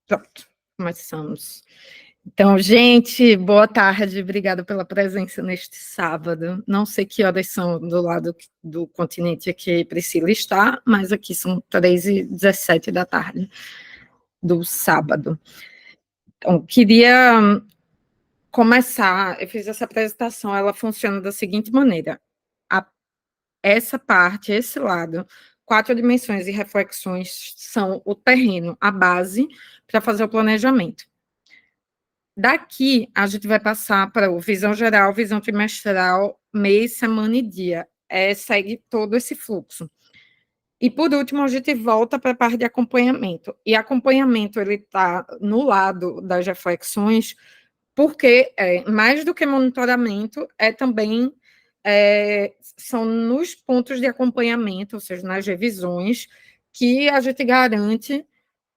Pronto, começamos. Então, gente, boa tarde, obrigada pela presença neste sábado. Não sei que horas são do lado do continente que Priscila está, mas aqui são 3h17 da tarde do sábado. Então, queria começar, eu fiz essa apresentação, ela funciona da seguinte maneira. Essa parte, esse lado, 4 dimensões e reflexões são o terreno, a base para fazer o planejamento. Daqui, a gente vai passar para o visão geral, visão trimestral, mês, semana e dia. Segue todo esse fluxo. E, por último, a gente volta para a parte de acompanhamento. E acompanhamento, ele está no lado das reflexões, porque, mais do que monitoramento, também são nos pontos de acompanhamento, ou seja, nas revisões, que a gente garante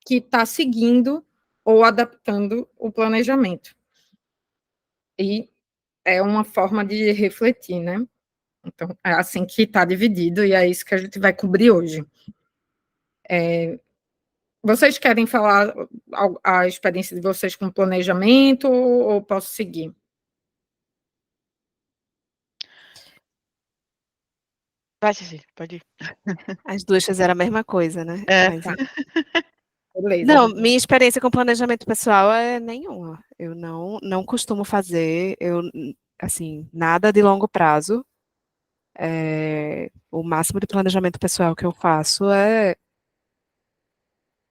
que está seguindo ou adaptando o planejamento. E é uma forma de refletir, né? Então, é assim que está dividido, e é isso que a gente vai cobrir hoje. Vocês querem falar a experiência de vocês com planejamento, ou posso seguir? Vai, Ceci, pode ir. As duas fizeram a mesma coisa, né? Mas... Tá. Beleza. Não, minha experiência com planejamento pessoal é nenhuma. Eu não costumo fazer, assim, nada de longo prazo. O máximo de planejamento pessoal que eu faço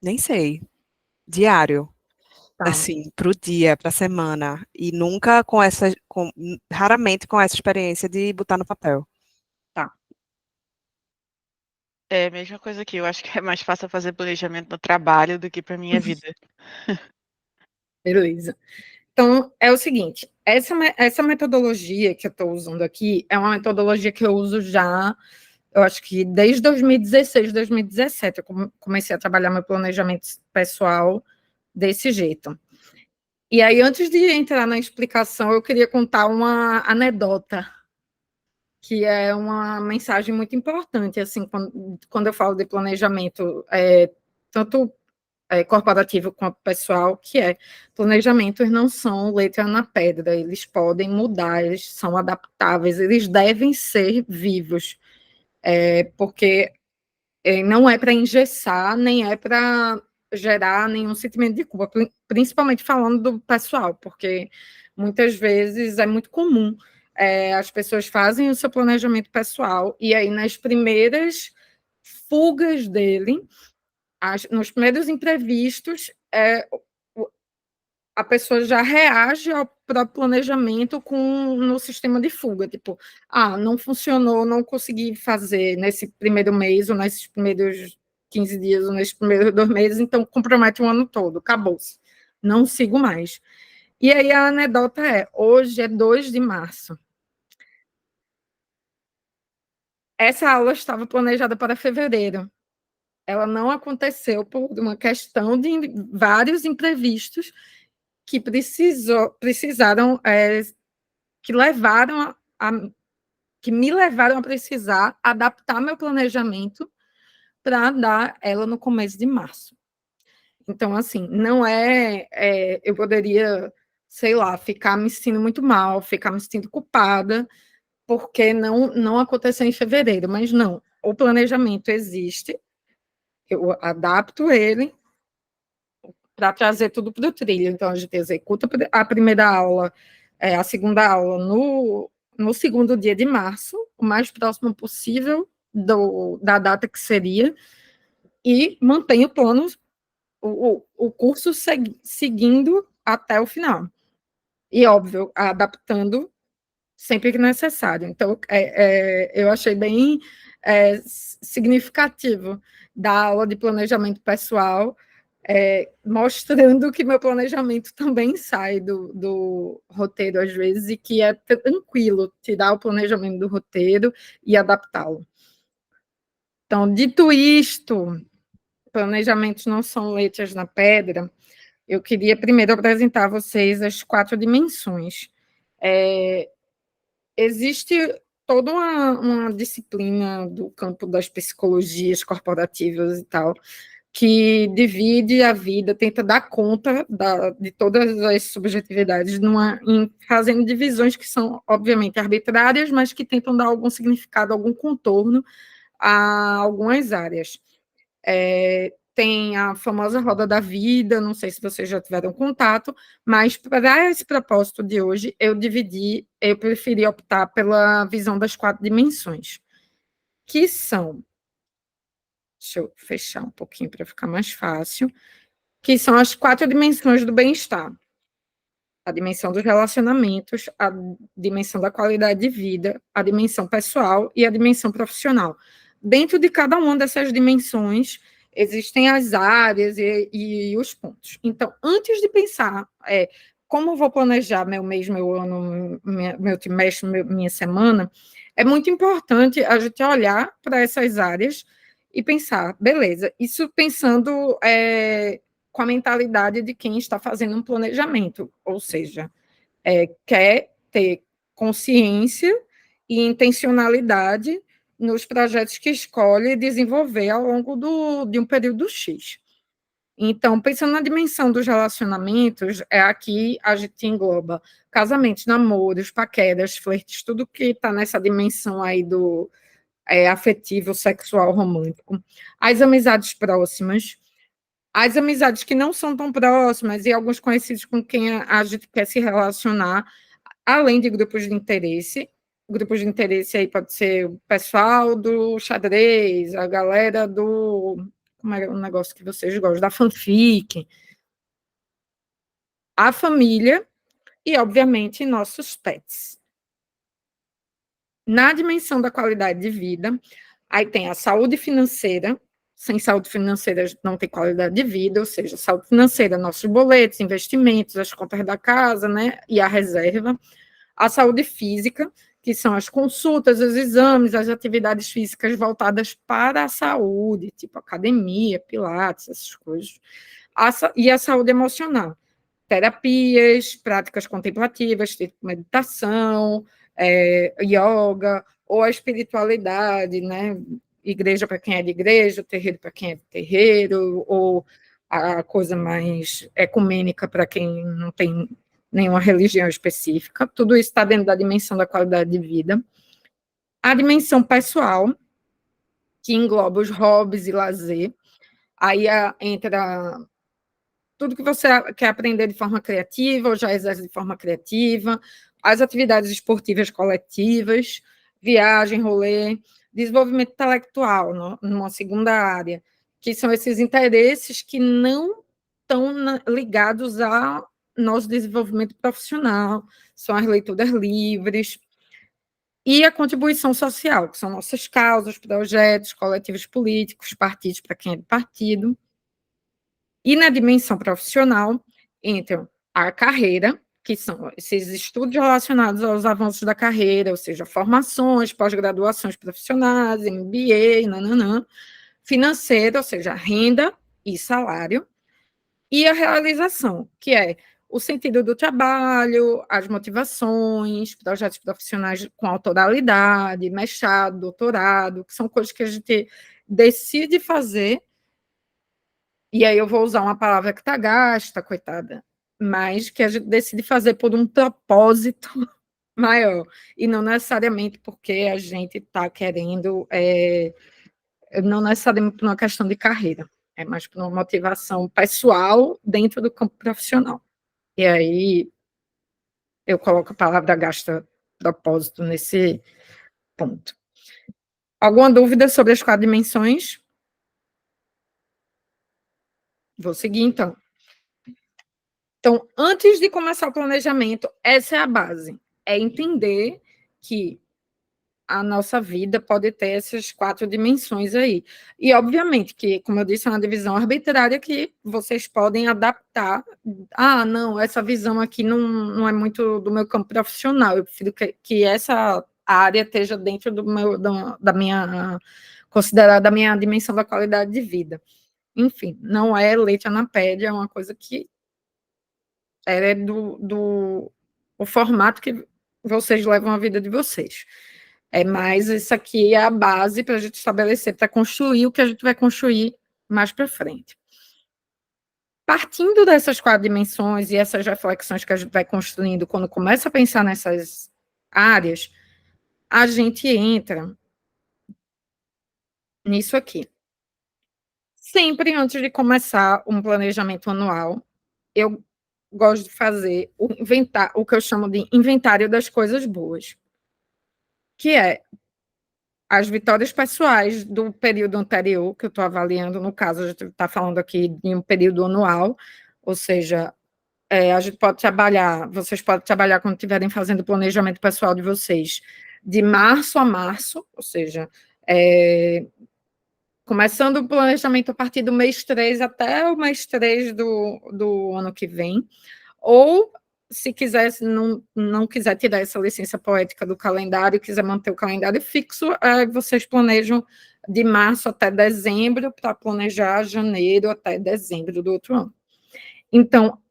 nem sei, diário. Tá. Assim, para o dia, para a semana. E nunca raramente com essa experiência de botar no papel. Tá. É a mesma coisa aqui. Eu acho que é mais fácil fazer planejamento no trabalho do que para minha vida. Beleza. Então, é o seguinte, essa metodologia que eu estou usando aqui é uma metodologia que eu uso já, eu acho que desde 2016, 2017, eu comecei a trabalhar meu planejamento pessoal desse jeito. E aí, antes de entrar na explicação, eu queria contar uma anedota, que é uma mensagem muito importante, assim, quando eu falo de planejamento, tanto corporativo quanto pessoal, que planejamentos não são letra na pedra, eles podem mudar, eles são adaptáveis, eles devem ser vivos, porque não é para engessar, nem é para gerar nenhum sentimento de culpa, principalmente falando do pessoal, porque muitas vezes é muito comum as pessoas fazem o seu planejamento pessoal e aí nas primeiras fugas dele, nos primeiros imprevistos, a pessoa já reage ao próprio planejamento no sistema de fuga, tipo, não funcionou, não consegui fazer nesse primeiro mês, ou nesses primeiros 15 dias, ou nesses primeiros 2 meses, então compromete o ano todo, acabou-se, não sigo mais. E aí a anedota hoje é 2 de março. Essa aula estava planejada para fevereiro. Ela não aconteceu por uma questão de vários imprevistos que precisaram, que me levaram a precisar adaptar meu planejamento para dar ela no começo de março. Então, assim, não eu poderia, sei lá, ficar me sentindo muito mal, ficar me sentindo culpada, porque não aconteceu em fevereiro, mas não, o planejamento existe, eu adapto ele para trazer tudo para o trilho. Então, a gente executa a primeira aula, a segunda aula no segundo dia de março, o mais próximo possível da data que seria, e mantém o plano, o curso seguindo até o final. E, óbvio, adaptando sempre que necessário. Então, eu achei bem significativo da aula de planejamento pessoal, mostrando que meu planejamento também sai do roteiro, às vezes, e que é tranquilo tirar o planejamento do roteiro e adaptá-lo. Então, dito isto, planejamentos não são letras na pedra, eu queria primeiro apresentar a vocês as 4 dimensões. Existe toda uma disciplina do campo das psicologias corporativas e tal, que divide a vida, tenta dar conta de todas as subjetividades, fazendo divisões que são, obviamente, arbitrárias, mas que tentam dar algum significado, algum contorno a algumas áreas. Tem a famosa roda da vida, não sei se vocês já tiveram contato, mas para esse propósito de hoje, eu preferi optar pela visão das 4 dimensões, que são, deixa eu fechar um pouquinho para ficar mais fácil, que são as 4 dimensões do bem-estar. A dimensão dos relacionamentos, a dimensão da qualidade de vida, a dimensão pessoal e a dimensão profissional. Dentro de cada uma dessas dimensões, existem as áreas e os pontos. Então, antes de pensar como eu vou planejar meu mês, meu ano, meu trimestre, minha semana, é muito importante a gente olhar para essas áreas e pensar, beleza, isso pensando com a mentalidade de quem está fazendo um planejamento, ou seja, quer ter consciência e intencionalidade nos projetos que escolhe desenvolver ao longo de um período X. Então, pensando na dimensão dos relacionamentos, aqui a gente engloba casamentos, namoros, paqueras, flertes, tudo que está nessa dimensão aí do afetivo, sexual, romântico. As amizades próximas, as amizades que não são tão próximas e alguns conhecidos com quem a gente quer se relacionar, além de grupos de interesse. Grupos de interesse aí pode ser o pessoal do xadrez, a galera do... Como é o negócio que vocês gostam? Da fanfic. A família e, obviamente, nossos pets. Na dimensão da qualidade de vida, aí tem a saúde financeira. Sem saúde financeira, a gente não tem qualidade de vida, ou seja, saúde financeira, nossos boletos, investimentos, as contas da casa, né, e a reserva. A saúde física, que são as consultas, os exames, as atividades físicas voltadas para a saúde, tipo academia, pilates, essas coisas. E a saúde emocional, terapias, práticas contemplativas, tipo meditação, yoga, ou a espiritualidade, né? Igreja para quem é de igreja, terreiro para quem é de terreiro, ou a coisa mais ecumênica para quem não tem nenhuma religião específica. Tudo isso está dentro da dimensão da qualidade de vida. A dimensão pessoal, que engloba os hobbies e lazer. Aí entra tudo que você quer aprender de forma criativa, ou já exerce de forma criativa, as atividades esportivas coletivas, viagem, rolê, desenvolvimento intelectual, numa segunda área, que são esses interesses que não estão ligados ao nosso desenvolvimento profissional, são as leituras livres, e a contribuição social, que são nossas causas, projetos, coletivos políticos, partidos para quem é de partido. E na dimensão profissional, entram a carreira, que são esses estudos relacionados aos avanços da carreira, ou seja, formações, pós-graduações profissionais, MBA, nananã, financeira, ou seja, renda e salário, e a realização, que é o sentido do trabalho, as motivações, projetos profissionais com autoralidade, mestrado, doutorado, que são coisas que a gente decide fazer. E aí eu vou usar uma palavra que está gasta, coitada, mas que a gente decide fazer por um propósito maior, e não necessariamente porque a gente está querendo, não necessariamente por uma questão de carreira, é mais por uma motivação pessoal dentro do campo profissional. E aí eu coloco a palavra gasta propósito nesse ponto. Alguma dúvida sobre as 4 dimensões? Vou seguir, então. Então, antes de começar o planejamento, essa é a base. É entender que a nossa vida pode ter essas 4 dimensões aí. E, obviamente, que, como eu disse, é uma divisão arbitrária que vocês podem adaptar. Ah, não, essa visão aqui não é muito do meu campo profissional. Eu prefiro que essa área esteja dentro da minha, considerada a minha dimensão da qualidade de vida. Enfim, não é leite na pedra, é uma coisa que é o formato que vocês levam a vida de vocês. Mas isso aqui é a base para a gente estabelecer, para construir o que a gente vai construir mais para frente. Partindo dessas 4 dimensões e essas reflexões que a gente vai construindo quando começa a pensar nessas áreas, a gente entra nisso aqui. Sempre antes de começar um planejamento anual, eu gosto de fazer o que eu chamo de inventário das coisas boas, que é as vitórias pessoais do período anterior, que eu estou avaliando, no caso, a gente está falando aqui de um período anual, ou seja, a gente pode trabalhar, vocês podem trabalhar quando estiverem fazendo o planejamento pessoal de vocês, de março a março, ou seja, começando o planejamento a partir do mês 3 até o mês 3 do ano que vem, ou se quiser, não quiser tirar essa licença poética do calendário, quiser manter o calendário fixo, vocês planejam de março até dezembro, para planejar janeiro até dezembro do outro ano. Então,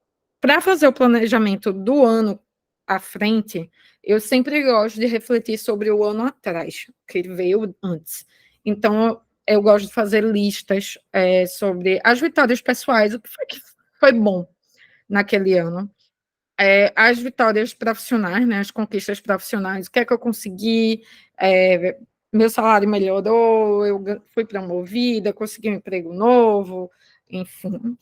para fazer o planejamento do ano à frente, eu sempre gosto de refletir sobre o ano atrás, que veio antes. Então, eu gosto de fazer listas sobre as vitórias pessoais, o que foi bom naquele ano, as vitórias profissionais, né, as conquistas profissionais, o que é que eu consegui, meu salário melhorou, eu fui promovida, consegui um emprego novo, enfim.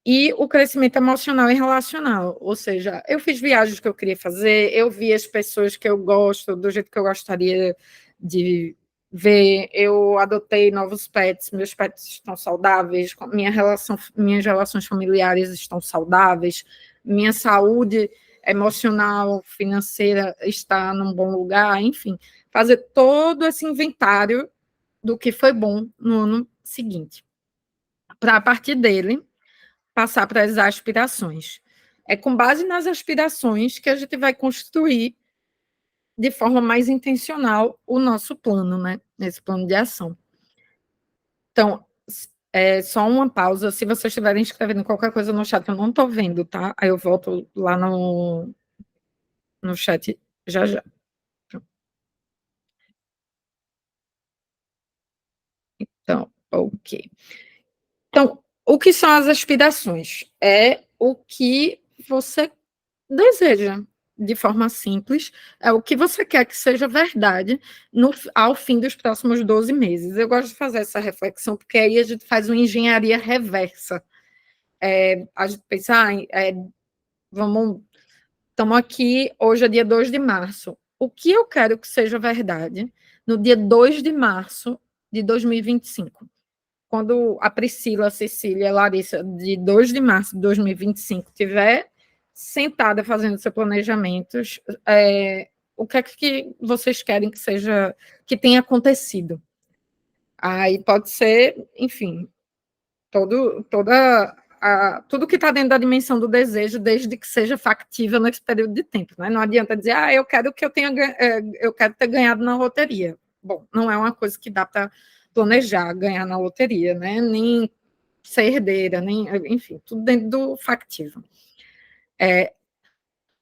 E o crescimento emocional e relacional, ou seja, eu fiz viagens que eu queria fazer, eu vi as pessoas que eu gosto, do jeito que eu gostaria de ver, eu adotei novos pets, meus pets estão saudáveis, minhas relações familiares estão saudáveis, minha saúde emocional, financeira está num bom lugar, enfim, fazer todo esse inventário do que foi bom no ano seguinte, para a partir dele passar para as aspirações. É com base nas aspirações que a gente vai construir de forma mais intencional o nosso plano, né? Esse plano de ação. Então, só uma pausa. Se vocês estiverem escrevendo qualquer coisa no chat, eu não estou vendo, tá? Aí eu volto lá no chat já já. Então, ok. Então, o que são as aspirações? É o que você deseja, de forma simples, é o que você quer que seja verdade ao fim dos próximos 12 meses. Eu gosto de fazer essa reflexão, porque aí a gente faz uma engenharia reversa. A gente pensa, estamos aqui, hoje é dia 2 de março. O que eu quero que seja verdade no dia 2 de março de 2025? Quando a Priscila, a Cecília, a Larissa, de 2 de março de 2025, tiver sentada fazendo seus planejamentos, o que é que vocês querem que seja, que tenha acontecido? Aí pode ser, enfim, tudo que está dentro da dimensão do desejo, desde que seja factível nesse período de tempo, né? Não adianta dizer, eu quero que eu quero ter ganhado na loteria. Bom, não é uma coisa que dá para planejar ganhar na loteria, né? Nem ser herdeira, nem, enfim, tudo dentro do factível.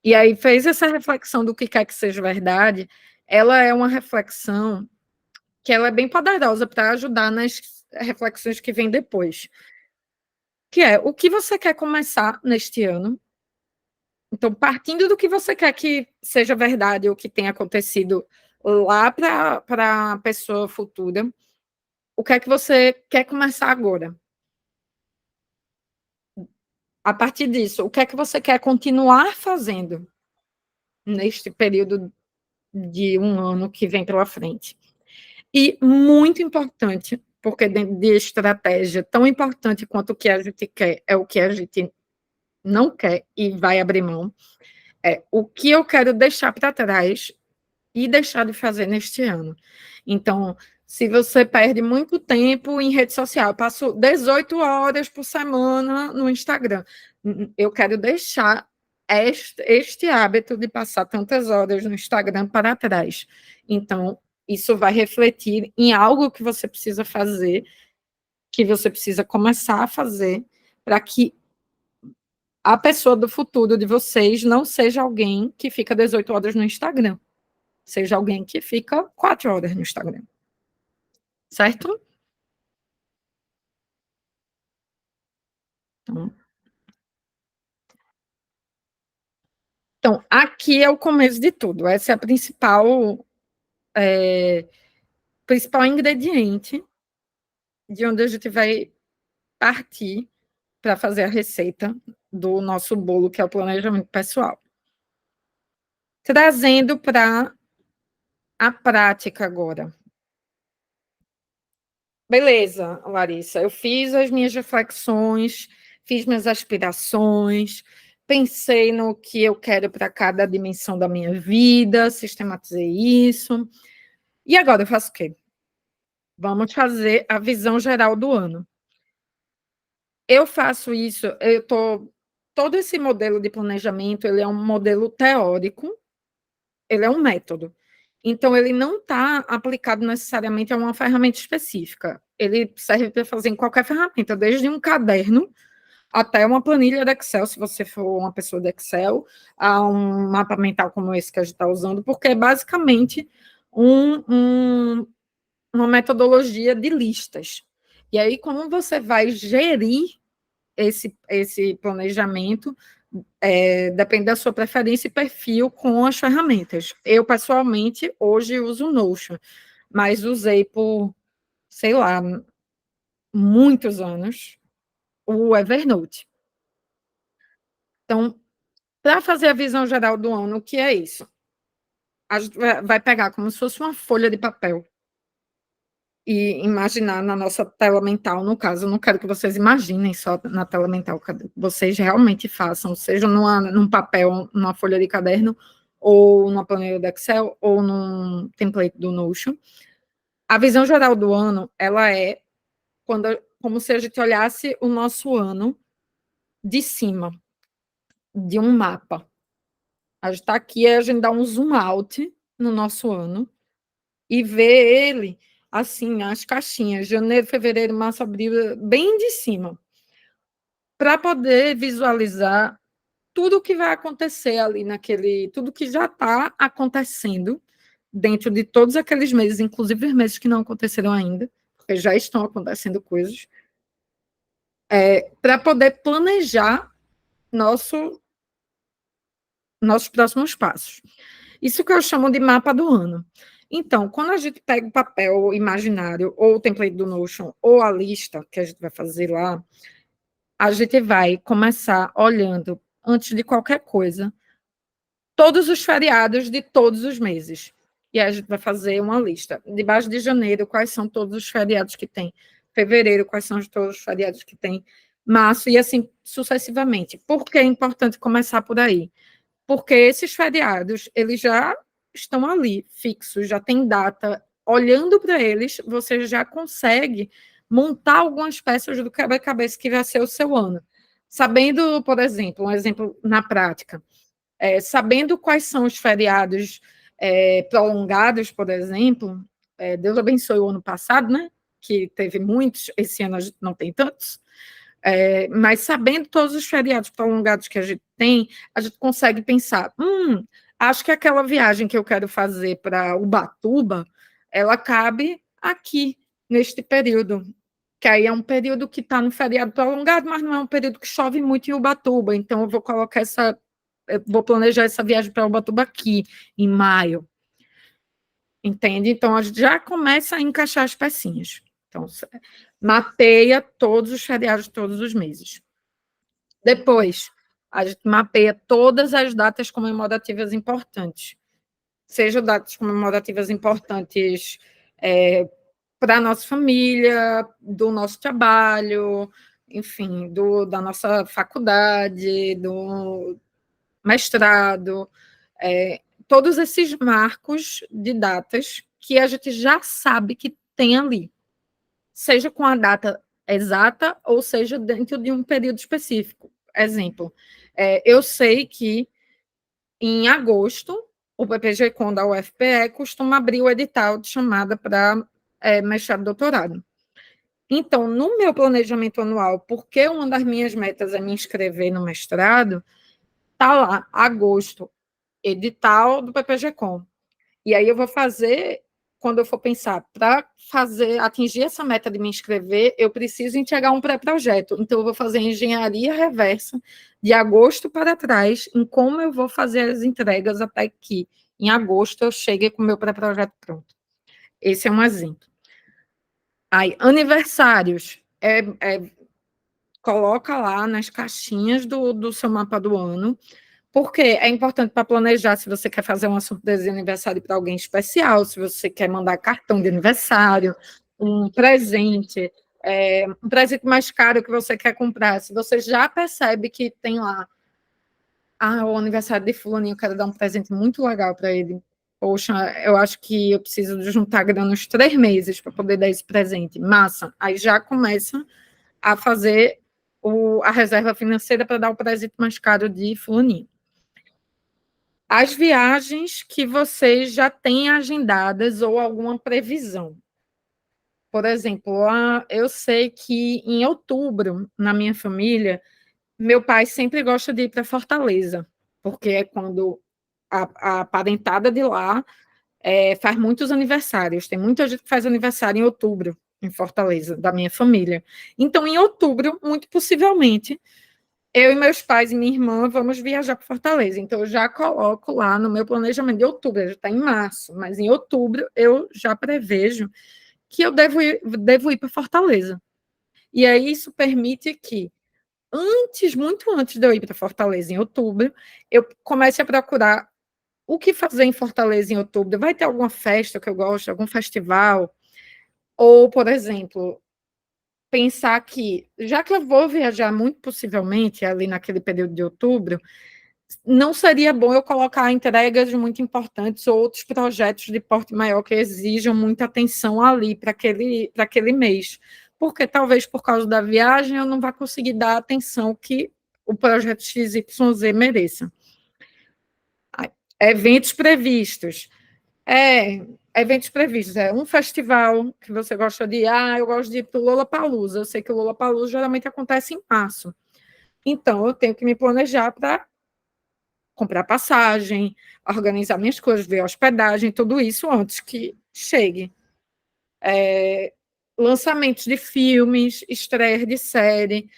E aí fez essa reflexão do que quer que seja verdade, ela é uma reflexão que ela é bem poderosa para ajudar nas reflexões que vêm depois, que é o que você quer começar neste ano. Então, partindo do que você quer que seja verdade ou que tenha acontecido lá para a pessoa futura, o que é que você quer começar agora? A partir disso, o que é que você quer continuar fazendo neste período de um ano que vem pela frente? E muito importante, porque dentro de estratégia, tão importante quanto o que a gente quer é o que a gente não quer e vai abrir mão, o que eu quero deixar para trás e deixar de fazer neste ano. Então, se você perde muito tempo em rede social, eu passo 18 horas por semana no Instagram, eu quero deixar este hábito de passar tantas horas no Instagram para trás. Então, isso vai refletir em algo que você precisa fazer, que você precisa começar a fazer, para que a pessoa do futuro de vocês não seja alguém que fica 18 horas no Instagram, seja alguém que fica 4 horas no Instagram. Certo? Então, aqui é o começo de tudo. Essa é a principal ingrediente de onde a gente vai partir para fazer a receita do nosso bolo, que é o planejamento pessoal. Trazendo para a prática agora. Beleza, Larissa, eu fiz as minhas reflexões, fiz minhas aspirações, pensei no que eu quero para cada dimensão da minha vida, sistematizei isso. E agora eu faço o quê? Vamos fazer a visão geral do ano. Eu faço isso, todo esse modelo de planejamento, ele é um modelo teórico, ele é um método. Então, ele não está aplicado necessariamente a uma ferramenta específica. Ele serve para fazer em qualquer ferramenta, desde um caderno até uma planilha de Excel, se você for uma pessoa de Excel, a um mapa mental como esse que a gente está usando, porque é basicamente uma metodologia de listas. E aí, como você vai gerir esse planejamento, depende da sua preferência e perfil com as ferramentas. Eu, pessoalmente, hoje uso o Notion, mas usei por, sei lá, muitos anos o Evernote. Então, para fazer a visão geral do ano, o que é isso? A gente vai pegar como se fosse uma folha de papel e imaginar na nossa tela mental, no caso, eu não quero que vocês imaginem só na tela mental, que vocês realmente façam, seja num papel, numa folha de caderno, ou numa planilha do Excel, ou num template do Notion. A visão geral do ano, ela é como se a gente olhasse o nosso ano de cima, de um mapa. A gente está aqui, a gente dá um zoom out no nosso ano, e ver ele, assim, as caixinhas, janeiro, fevereiro, março, abril, bem de cima, para poder visualizar tudo o que vai acontecer ali tudo que já está acontecendo dentro de todos aqueles meses, inclusive os meses que não aconteceram ainda, porque já estão acontecendo coisas, para poder planejar nossos próximos passos. Isso que eu chamo de mapa do ano. Então, quando a gente pega o papel imaginário, ou o template do Notion, ou a lista que a gente vai fazer lá, a gente vai começar olhando, antes de qualquer coisa, todos os feriados de todos os meses. E aí a gente vai fazer uma lista. Debaixo de janeiro, quais são todos os feriados que tem. Fevereiro, quais são todos os feriados que tem. Março, e assim sucessivamente. Por que é importante começar por aí? Porque esses feriados, eles já estão ali, fixos, já tem data. Olhando para eles, você já consegue montar algumas peças do quebra-cabeça que vai ser o seu ano. Sabendo, por exemplo, um exemplo na prática, sabendo quais são os feriados prolongados, por exemplo, Deus abençoe o ano passado, né? Que teve muitos, esse ano a gente não tem tantos, mas sabendo todos os feriados prolongados que a gente tem, a gente consegue pensar, acho que aquela viagem que eu quero fazer para Ubatuba, ela cabe aqui, neste período, que aí é um período que está no feriado prolongado, mas não é um período que chove muito em Ubatuba, então eu vou planejar essa viagem para Ubatuba aqui, em maio, entende? Então, a gente já começa a encaixar as pecinhas. Então, mapeia todos os feriados de todos os meses. Depois, a gente mapeia todas as datas comemorativas importantes. Sejam datas comemorativas importantes para a nossa família, do nosso trabalho, enfim, da nossa faculdade, do mestrado, todos esses marcos de datas que a gente já sabe que tem ali, seja com a data exata ou seja dentro de um período específico. Exemplo, eu sei que em agosto o PPG-Com da UFPE costuma abrir o edital de chamada para mestrado e doutorado. Então, no meu planejamento anual, porque uma das minhas metas é me inscrever no mestrado, está lá, agosto, edital do PPG-Com. E aí eu vou fazer quando eu for pensar, para atingir essa meta de me inscrever, eu preciso entregar um pré-projeto. Então, eu vou fazer engenharia reversa de agosto para trás, em como eu vou fazer as entregas até que, em agosto, eu chegue com o meu pré-projeto pronto. Esse é um exemplo. Aí, aniversários. Coloca lá nas caixinhas do seu mapa do ano, porque é importante para planejar se você quer fazer uma surpresa de aniversário para alguém especial, se você quer mandar cartão de aniversário, um presente mais caro que você quer comprar. Se você já percebe que tem lá, o aniversário de fulaninho, eu quero dar um presente muito legal para ele. Poxa, eu acho que eu preciso de juntar grana uns 3 meses para poder dar esse presente. Massa. Aí já começa a fazer a reserva financeira para dar o presente mais caro de fulaninho. As viagens que vocês já têm agendadas ou alguma previsão. Por exemplo, eu sei que em outubro, na minha família, meu pai sempre gosta de ir para Fortaleza, porque é quando a parentada de lá faz muitos aniversários. Tem muita gente que faz aniversário em outubro, em Fortaleza, da minha família. Então, em outubro, muito possivelmente, eu e meus pais e minha irmã vamos viajar para Fortaleza. Então, eu já coloco lá no meu planejamento de outubro, já está em março, mas em outubro eu já prevejo que eu devo ir para Fortaleza. E aí isso permite que, muito antes de eu ir para Fortaleza em outubro, eu comece a procurar o que fazer em Fortaleza em outubro. Vai ter alguma festa que eu gosto, algum festival? Ou, por exemplo, pensar que, já que eu vou viajar muito possivelmente ali naquele período de outubro, não seria bom eu colocar entregas muito importantes ou outros projetos de porte maior que exijam muita atenção ali para aquele mês, porque talvez por causa da viagem eu não vá conseguir dar a atenção que o projeto XYZ mereça. Eventos previstos. Eventos previstos. Um festival que você gosta de ir. Eu gosto de ir para o Lollapalooza. Eu sei que o Lollapalooza geralmente acontece em março. Então, eu tenho que me planejar para comprar passagem, organizar minhas coisas, ver hospedagem, tudo isso antes que chegue. Lançamentos de filmes, estreia de série.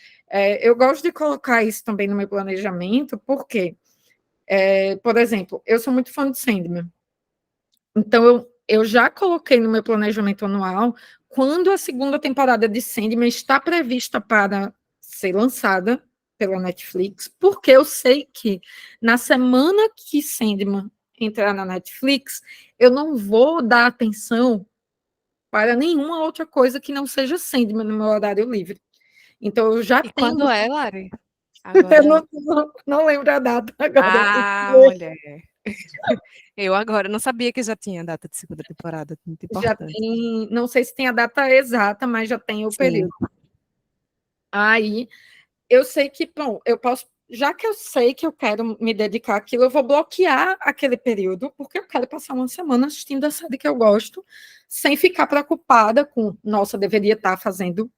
Eu gosto de colocar isso também no meu planejamento, porque, por exemplo, eu sou muito fã de Sandman. Então, eu já coloquei no meu planejamento anual quando a segunda temporada de Sandman está prevista para ser lançada pela Netflix, porque eu sei que na semana que Sandman entrar na Netflix, eu não vou dar atenção para nenhuma outra coisa que não seja Sandman no meu horário livre. Então, eu já E tenho... quando é, Lari? Eu Agora... não lembro a data agora. mulher. Eu agora não sabia que já tinha data de segunda temporada, muito Já importante. tem, não sei se tem a data exata, mas já tem o período. Aí, eu sei que, bom, eu posso, já que eu sei que eu quero me dedicar àquilo, eu vou bloquear aquele período, porque eu quero passar uma semana assistindo a série que eu gosto, sem ficar preocupada com, nossa, deveria estar fazendo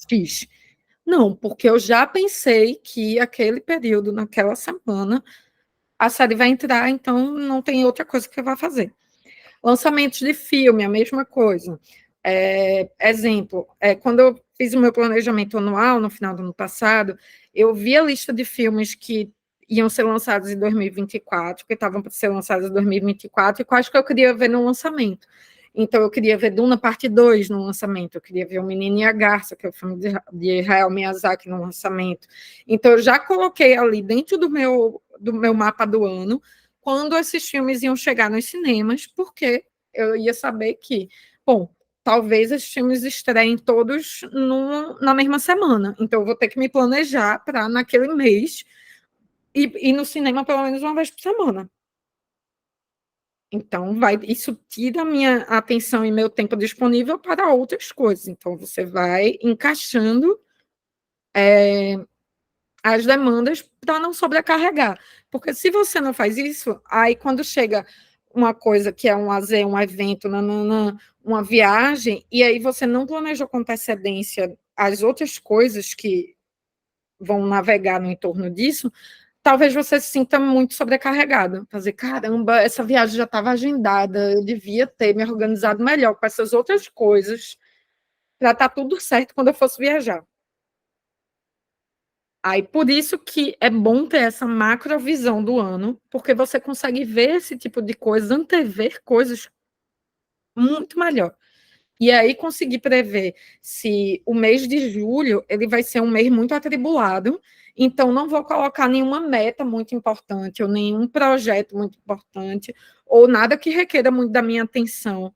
fixe. Não, porque eu já pensei que aquele período, naquela semana, a série vai entrar, então não tem outra coisa que eu vá fazer. Lançamentos de filme, a mesma coisa. Exemplo, quando eu fiz o meu planejamento anual, no final do ano passado, eu vi a lista de filmes que iam ser lançados em 2024, que estavam para ser lançados em 2024, e quais que eu queria ver no lançamento. Então, eu queria ver Duna Parte 2 no lançamento, eu queria ver O Menino e a Garça, que é o filme de Hayao Miyazaki no lançamento. Então, eu já coloquei ali dentro do meu mapa do ano, quando esses filmes iam chegar nos cinemas, porque eu ia saber que, bom, talvez esses filmes estreiem todos na mesma semana. Então, eu vou ter que me planejar para, naquele mês, ir no cinema pelo menos uma vez por semana. Então, isso tira a minha atenção e meu tempo disponível para outras coisas. Então, você vai encaixando as demandas para não sobrecarregar. Porque se você não faz isso, aí quando chega uma coisa que é um lazer, um evento, uma viagem, e aí você não planejou com antecedência as outras coisas que vão navegar no entorno disso, talvez você se sinta muito sobrecarregado. Fazer, caramba, essa viagem já estava agendada, eu devia ter me organizado melhor com essas outras coisas para estar tudo certo quando eu fosse viajar. Aí, por isso que é bom ter essa macrovisão do ano, porque você consegue ver esse tipo de coisa, antever coisas muito melhor. E aí conseguir prever se o mês de julho ele vai ser um mês muito atribulado, então não vou colocar nenhuma meta muito importante, ou nenhum projeto muito importante, ou nada que requeira muito da minha atenção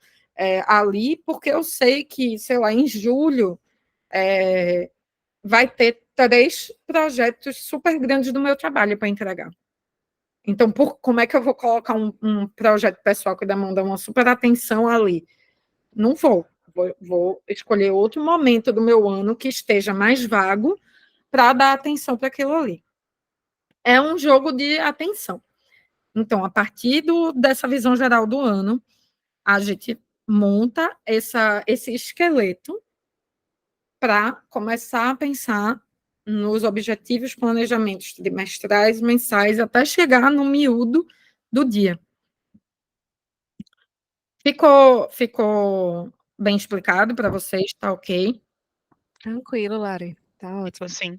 ali, porque eu sei que, sei lá, em julho vai ter 3 projetos super grandes do meu trabalho para entregar. Então, como é que eu vou colocar um projeto pessoal que demanda uma super atenção ali? Não vou. Vou escolher outro momento do meu ano que esteja mais vago para dar atenção para aquilo ali. É um jogo de atenção. Então, a partir dessa visão geral do ano, a gente monta esse esqueleto para começar a pensar nos objetivos, planejamentos trimestrais, mensais, até chegar no miúdo do dia. Ficou bem explicado para vocês? Tá ok? Tranquilo, Lari. Tá ótimo. Sim.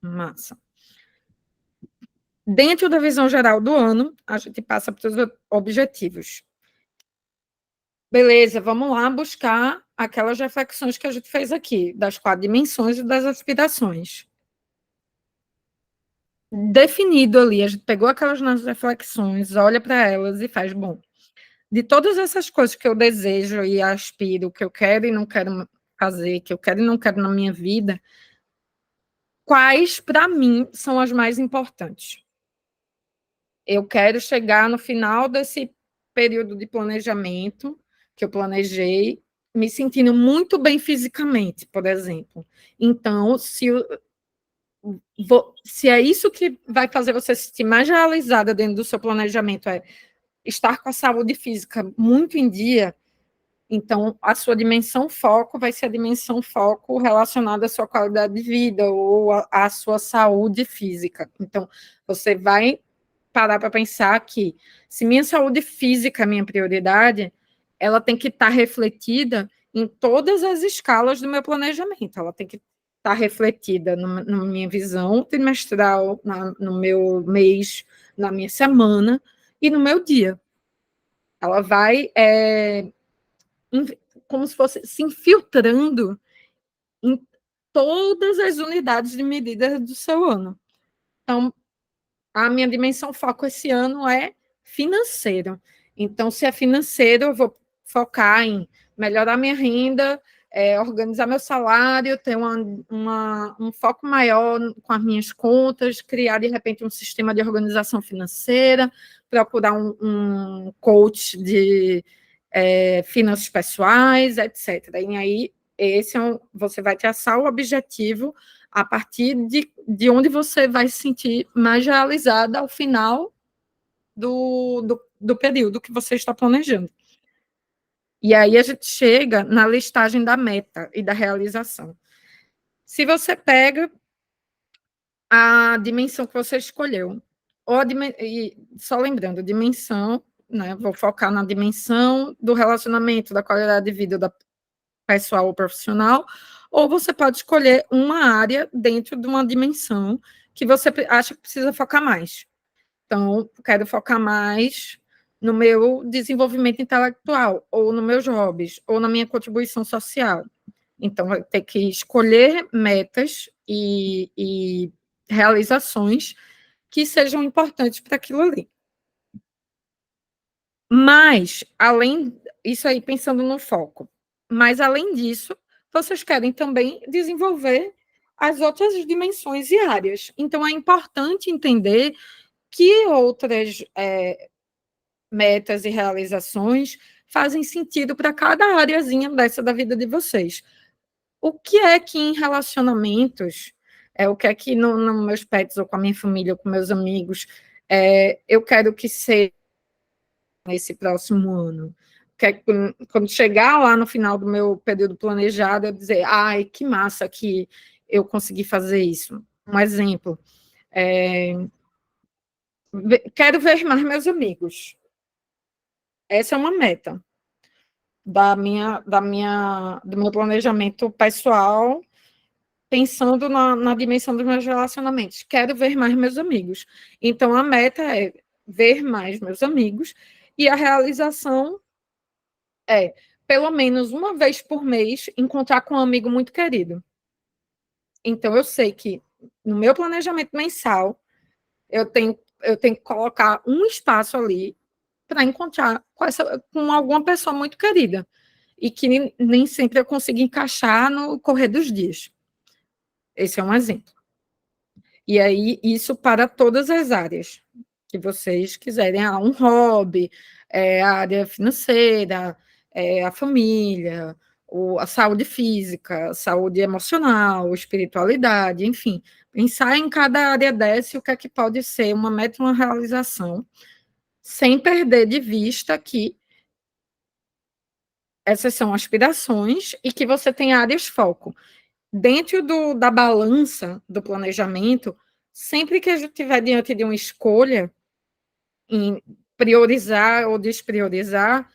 Massa. Dentro da visão geral do ano, a gente passa para os objetivos. Beleza, vamos lá buscar aquelas reflexões que a gente fez aqui, das 4 dimensões e das aspirações. Definido ali, a gente pegou aquelas nossas reflexões, olha para elas e faz, bom, de todas essas coisas que eu desejo e aspiro, que eu quero e não quero fazer, que eu quero e não quero na minha vida, quais, para mim, são as mais importantes? Eu quero chegar no final desse período de planejamento que eu planejei, me sentindo muito bem fisicamente, por exemplo. Então, se é isso que vai fazer você se sentir mais realizada dentro do seu planejamento, é estar com a saúde física muito em dia, então a sua dimensão foco vai ser a dimensão foco relacionada à sua qualidade de vida ou à sua saúde física. Então, você vai parar para pensar que, se minha saúde física é minha prioridade, ela tem que estar refletida em todas as escalas do meu planejamento. Ela tem que estar refletida na minha visão trimestral, no meu mês, na minha semana e no meu dia. Ela vai como se fosse se infiltrando em todas as unidades de medida do seu ano. Então, a minha dimensão foco esse ano é financeiro. Então, se é financeiro, eu vou focar em melhorar minha renda, organizar meu salário, ter um foco maior com as minhas contas, criar, de repente, um sistema de organização financeira, procurar um coach de finanças pessoais, etc. E aí, você vai traçar o objetivo a partir de onde você vai se sentir mais realizada ao final do período que você está planejando. E aí a gente chega na listagem da meta e da realização. Se você pega a dimensão que você escolheu, e só lembrando, dimensão, né, vou focar na dimensão do relacionamento, da qualidade de vida da pessoal ou profissional, ou você pode escolher uma área dentro de uma dimensão que você acha que precisa focar mais. Então, quero focar mais no meu desenvolvimento intelectual, ou nos meus hobbies, ou na minha contribuição social. Então, vai ter que escolher metas e realizações que sejam importantes para aquilo ali. Mas, além isso aí, pensando no foco, mas além disso, vocês querem também desenvolver as outras dimensões e áreas. Então, é importante entender que outras metas e realizações fazem sentido para cada areazinha dessa da vida de vocês. O que é que em relacionamentos, o que é que nos meus pets, ou com a minha família, ou com meus amigos, eu quero que seja nesse próximo ano? Quando chegar lá no final do meu período planejado, eu dizer, ai, que massa que eu consegui fazer isso. Um exemplo, Quero ver mais meus amigos. Essa é uma meta do meu planejamento pessoal, pensando na dimensão dos meus relacionamentos. Quero ver mais meus amigos. Então, a meta é ver mais meus amigos, e a realização é, pelo menos uma vez por mês, encontrar com um amigo muito querido. Então, eu sei que no meu planejamento mensal, eu tenho que colocar um espaço ali para encontrar com alguma pessoa muito querida, e que nem sempre eu consigo encaixar no correr dos dias. Esse é um exemplo. E aí, isso para todas as áreas que vocês quiserem. Um hobby, a área financeira, a família, a saúde física, saúde emocional, espiritualidade, enfim. Pensar em cada área dessa e o que é que pode ser uma meta, uma realização, sem perder de vista que essas são aspirações e que você tem áreas foco. Dentro da balança do planejamento, sempre que a gente estiver diante de uma escolha em priorizar ou despriorizar,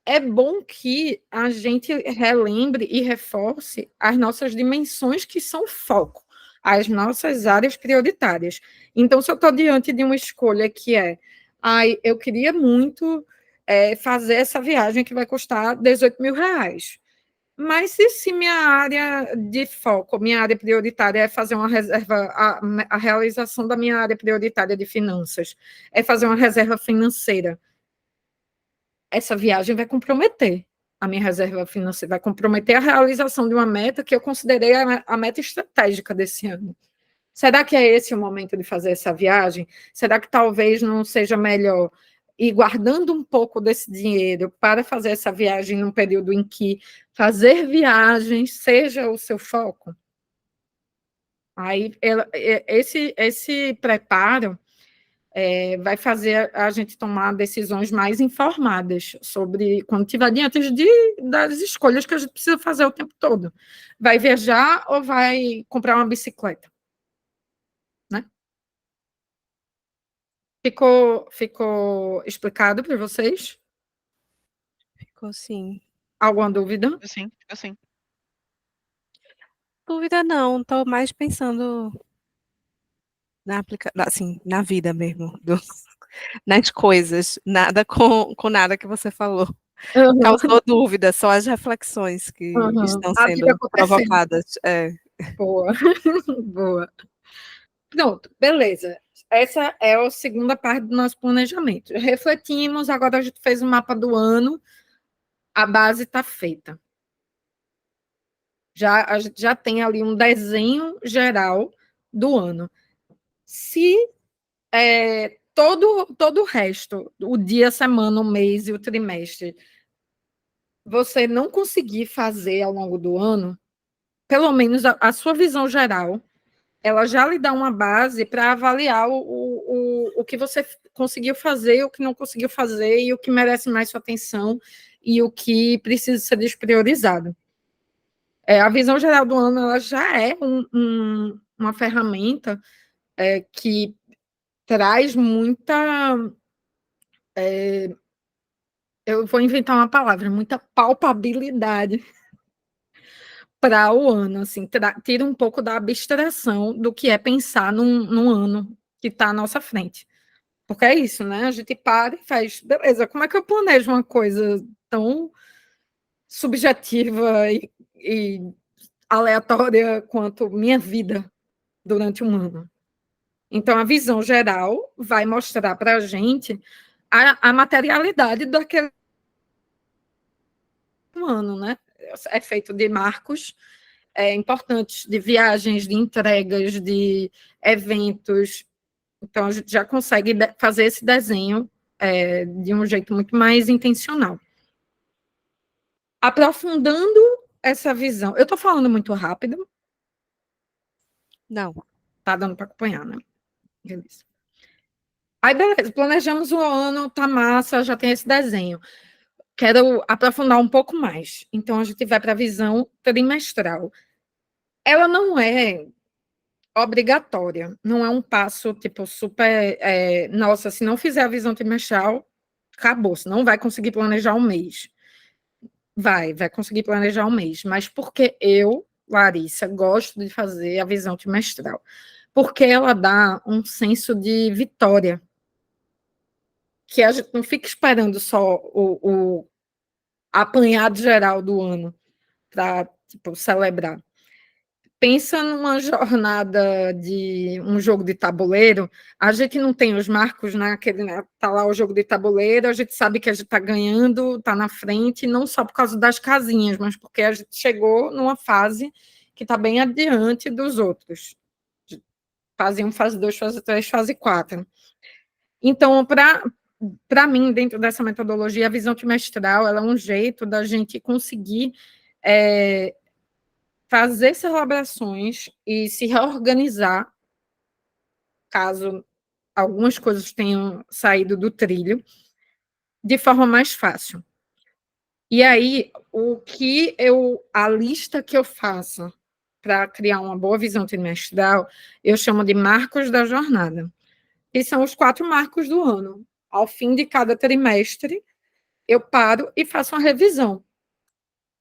é bom que a gente relembre e reforce as nossas dimensões que são foco, as nossas áreas prioritárias. Então, se eu estou diante de uma escolha que eu queria muito fazer essa viagem que vai custar R$ 18.000. Mas se minha área de foco, minha área prioritária é fazer uma reserva, a realização da minha área prioritária de finanças, é fazer uma reserva financeira, essa viagem vai comprometer a minha reserva financeira, vai comprometer a realização de uma meta que eu considerei a meta estratégica desse ano. Será que é esse o momento de fazer essa viagem? Será que talvez não seja melhor ir guardando um pouco desse dinheiro para fazer essa viagem num período em que fazer viagens seja o seu foco? Aí, esse preparo vai fazer a gente tomar decisões mais informadas sobre quando estiver diante das escolhas que a gente precisa fazer o tempo todo. Vai viajar ou vai comprar uma bicicleta? Né? Ficou explicado para vocês? Ficou sim. Alguma dúvida? Sim, assim. Dúvida não, tô mais pensando assim, na vida mesmo, nas coisas, nada com nada que você falou. Uhum, Causou dúvida, só as reflexões que uhum. estão A vida sendo acontecendo. provocadas. Boa, boa. Pronto, beleza. Essa é a segunda parte do nosso planejamento. Refletimos, agora a gente fez o mapa do ano, a base está feita. A gente já tem ali um desenho geral do ano. Se todo o resto, o dia, a semana, o mês e o trimestre, você não conseguir fazer ao longo do ano, pelo menos a sua visão geral, ela já lhe dá uma base para avaliar o que você conseguiu fazer, o que não conseguiu fazer, e o que merece mais sua atenção e o que precisa ser despriorizado. A visão geral do ano ela já é uma ferramenta que traz muita. Eu vou inventar uma palavra, muita palpabilidade para o ano, assim, tira um pouco da abstração do que é pensar num ano que está à nossa frente. Porque é isso, né? A gente para e faz, beleza, como é que eu planejo uma coisa tão subjetiva e aleatória quanto minha vida durante um ano? Então, a visão geral vai mostrar para a gente a materialidade daquele ano, né? É feito de marcos importantes, de viagens, de entregas, de eventos. Então, a gente já consegue fazer esse desenho de um jeito muito mais intencional. Aprofundando essa visão. Eu estou falando muito rápido? Não. Tá dando para acompanhar, né? Beleza. Aí, beleza, planejamos o ano, tá massa, já tem esse desenho. Quero aprofundar um pouco mais. Então, a gente vai para a visão trimestral. Ela não é obrigatória. Não é um passo, tipo, super... nossa, se não fizer a visão trimestral, acabou. Você não vai conseguir planejar um mês. Vai conseguir planejar um mês. Mas porque eu, Larissa, gosto de fazer a visão trimestral? Porque ela dá um senso de vitória. Que a gente não fica esperando só o apanhado geral do ano para, tipo, celebrar. Pensa numa jornada de um jogo de tabuleiro, a gente não tem os marcos, né? Aquele, né? Tá lá o jogo de tabuleiro, a gente sabe que a gente está ganhando, está na frente, não só por causa das casinhas, mas porque a gente chegou numa fase que está bem adiante dos outros. Fase 1, fase 2, fase 3, fase 4. Então, para mim, dentro dessa metodologia, a visão trimestral ela é um jeito da gente conseguir fazer celebrações e se reorganizar, caso algumas coisas tenham saído do trilho, de forma mais fácil. E aí, a lista que eu faço para criar uma boa visão trimestral, eu chamo de marcos da jornada, que são os 4 marcos do ano. Ao fim de cada trimestre, eu paro e faço uma revisão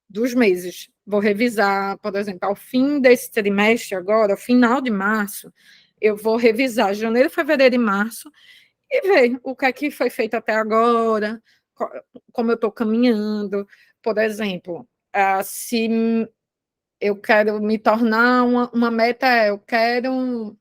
dos meses. Vou revisar, por exemplo, ao fim desse trimestre agora, ao final de março, eu vou revisar janeiro, fevereiro e março e ver o que é que foi feito até agora, como eu estou caminhando. Por exemplo, se eu quero me tornar uma meta, eu quero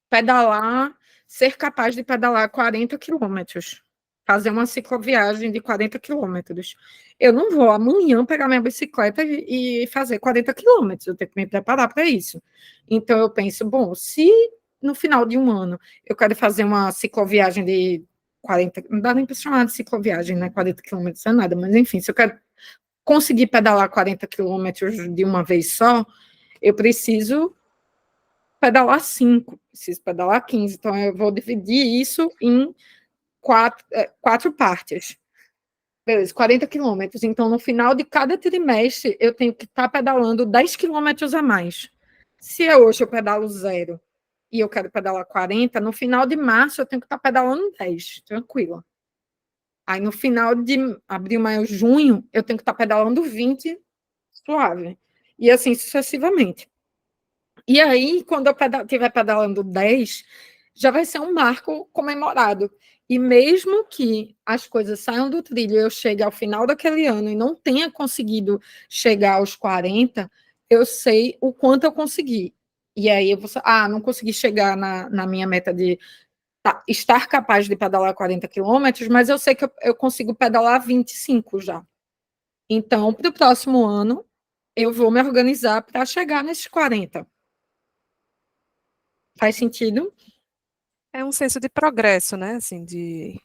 pedalar, ser capaz de pedalar 40 quilômetros, fazer uma cicloviagem de 40 quilômetros. Eu não vou amanhã pegar minha bicicleta e fazer 40 quilômetros, eu tenho que me preparar para isso. Então, eu penso, bom, se no final de um ano eu quero fazer uma cicloviagem de 40, não dá nem para chamar de cicloviagem, né? 40 quilômetros é nada, mas enfim, se eu quero conseguir pedalar 40 quilômetros de uma vez só, eu preciso pedalar 5, preciso pedalar 15. Então, eu vou dividir isso em 4 partes. Beleza, 40 quilômetros. Então, no final de cada trimestre, eu tenho que estar pedalando 10 quilômetros a mais. Se hoje eu pedalo 0 e eu quero pedalar 40, no final de março eu tenho que estar pedalando 10, tranquilo. Aí, no final de abril, maio, junho, eu tenho que estar pedalando 20, suave. E assim sucessivamente. E aí, quando eu estiver pedalando 10, já vai ser um marco comemorado. E mesmo que as coisas saiam do trilho e eu chegue ao final daquele ano e não tenha conseguido chegar aos 40, eu sei o quanto eu consegui. E aí eu vou, não consegui chegar na minha meta de estar capaz de pedalar 40 quilômetros, mas eu sei que eu consigo pedalar 25 já. Então, para o próximo ano, eu vou me organizar para chegar nesses 40. Faz sentido? É um senso de progresso, né? Assim, de...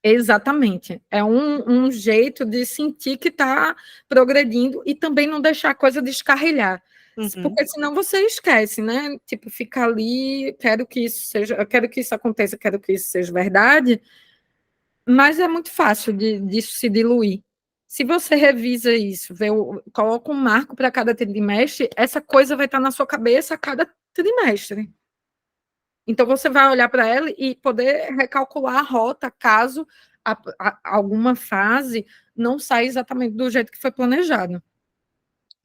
Exatamente. É um jeito de sentir que está progredindo e também não deixar a coisa descarrilhar. Porque senão você esquece, né? Tipo, fica ali, quero que isso seja, eu quero que isso aconteça, quero que isso seja verdade, mas é muito fácil disso se diluir. Se você revisa isso, coloca um marco para cada trimestre, essa coisa vai estar na sua cabeça a cada trimestre. Então, você vai olhar para ela e poder recalcular a rota, caso alguma fase não saia exatamente do jeito que foi planejado.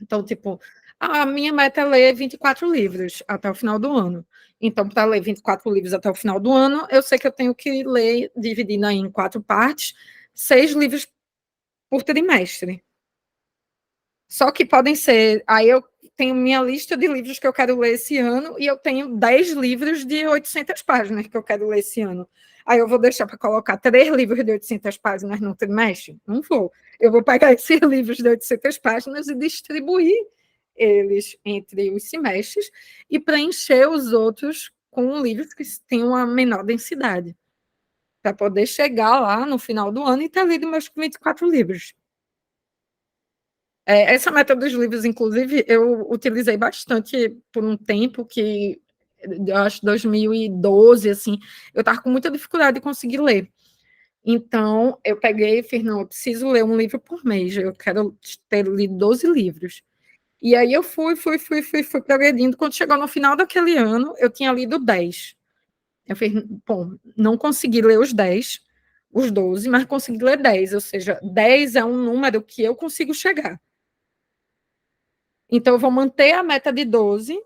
Então, tipo, a minha meta é ler 24 livros até o final do ano. Então, para ler 24 livros até o final do ano, eu sei que eu tenho que ler, dividindo aí em 4 partes, 6 livros por trimestre. Só que podem ser... Aí eu tenho minha lista de livros que eu quero ler esse ano e eu tenho 10 livros de 800 páginas que eu quero ler esse ano. Aí eu vou deixar para colocar 3 livros de 800 páginas no trimestre? Não vou. Eu vou pegar esses livros de 800 páginas e distribuir eles entre os semestres e preencher os outros com livros que tenham uma menor densidade, para poder chegar lá no final do ano e ter lido meus 24 livros. Essa meta dos livros, inclusive, eu utilizei bastante por um tempo que, eu acho, 2012, assim, eu estava com muita dificuldade de conseguir ler. Então, eu peguei e fiz, não, eu preciso ler um livro por mês, eu quero ter lido 12 livros. E aí eu fui progredindo. Quando chegou no final daquele ano, eu tinha lido 10. Eu fiz, bom, não consegui ler os 10, os 12, mas consegui ler 10, ou seja, 10 é um número que eu consigo chegar. Então, eu vou manter a meta de 12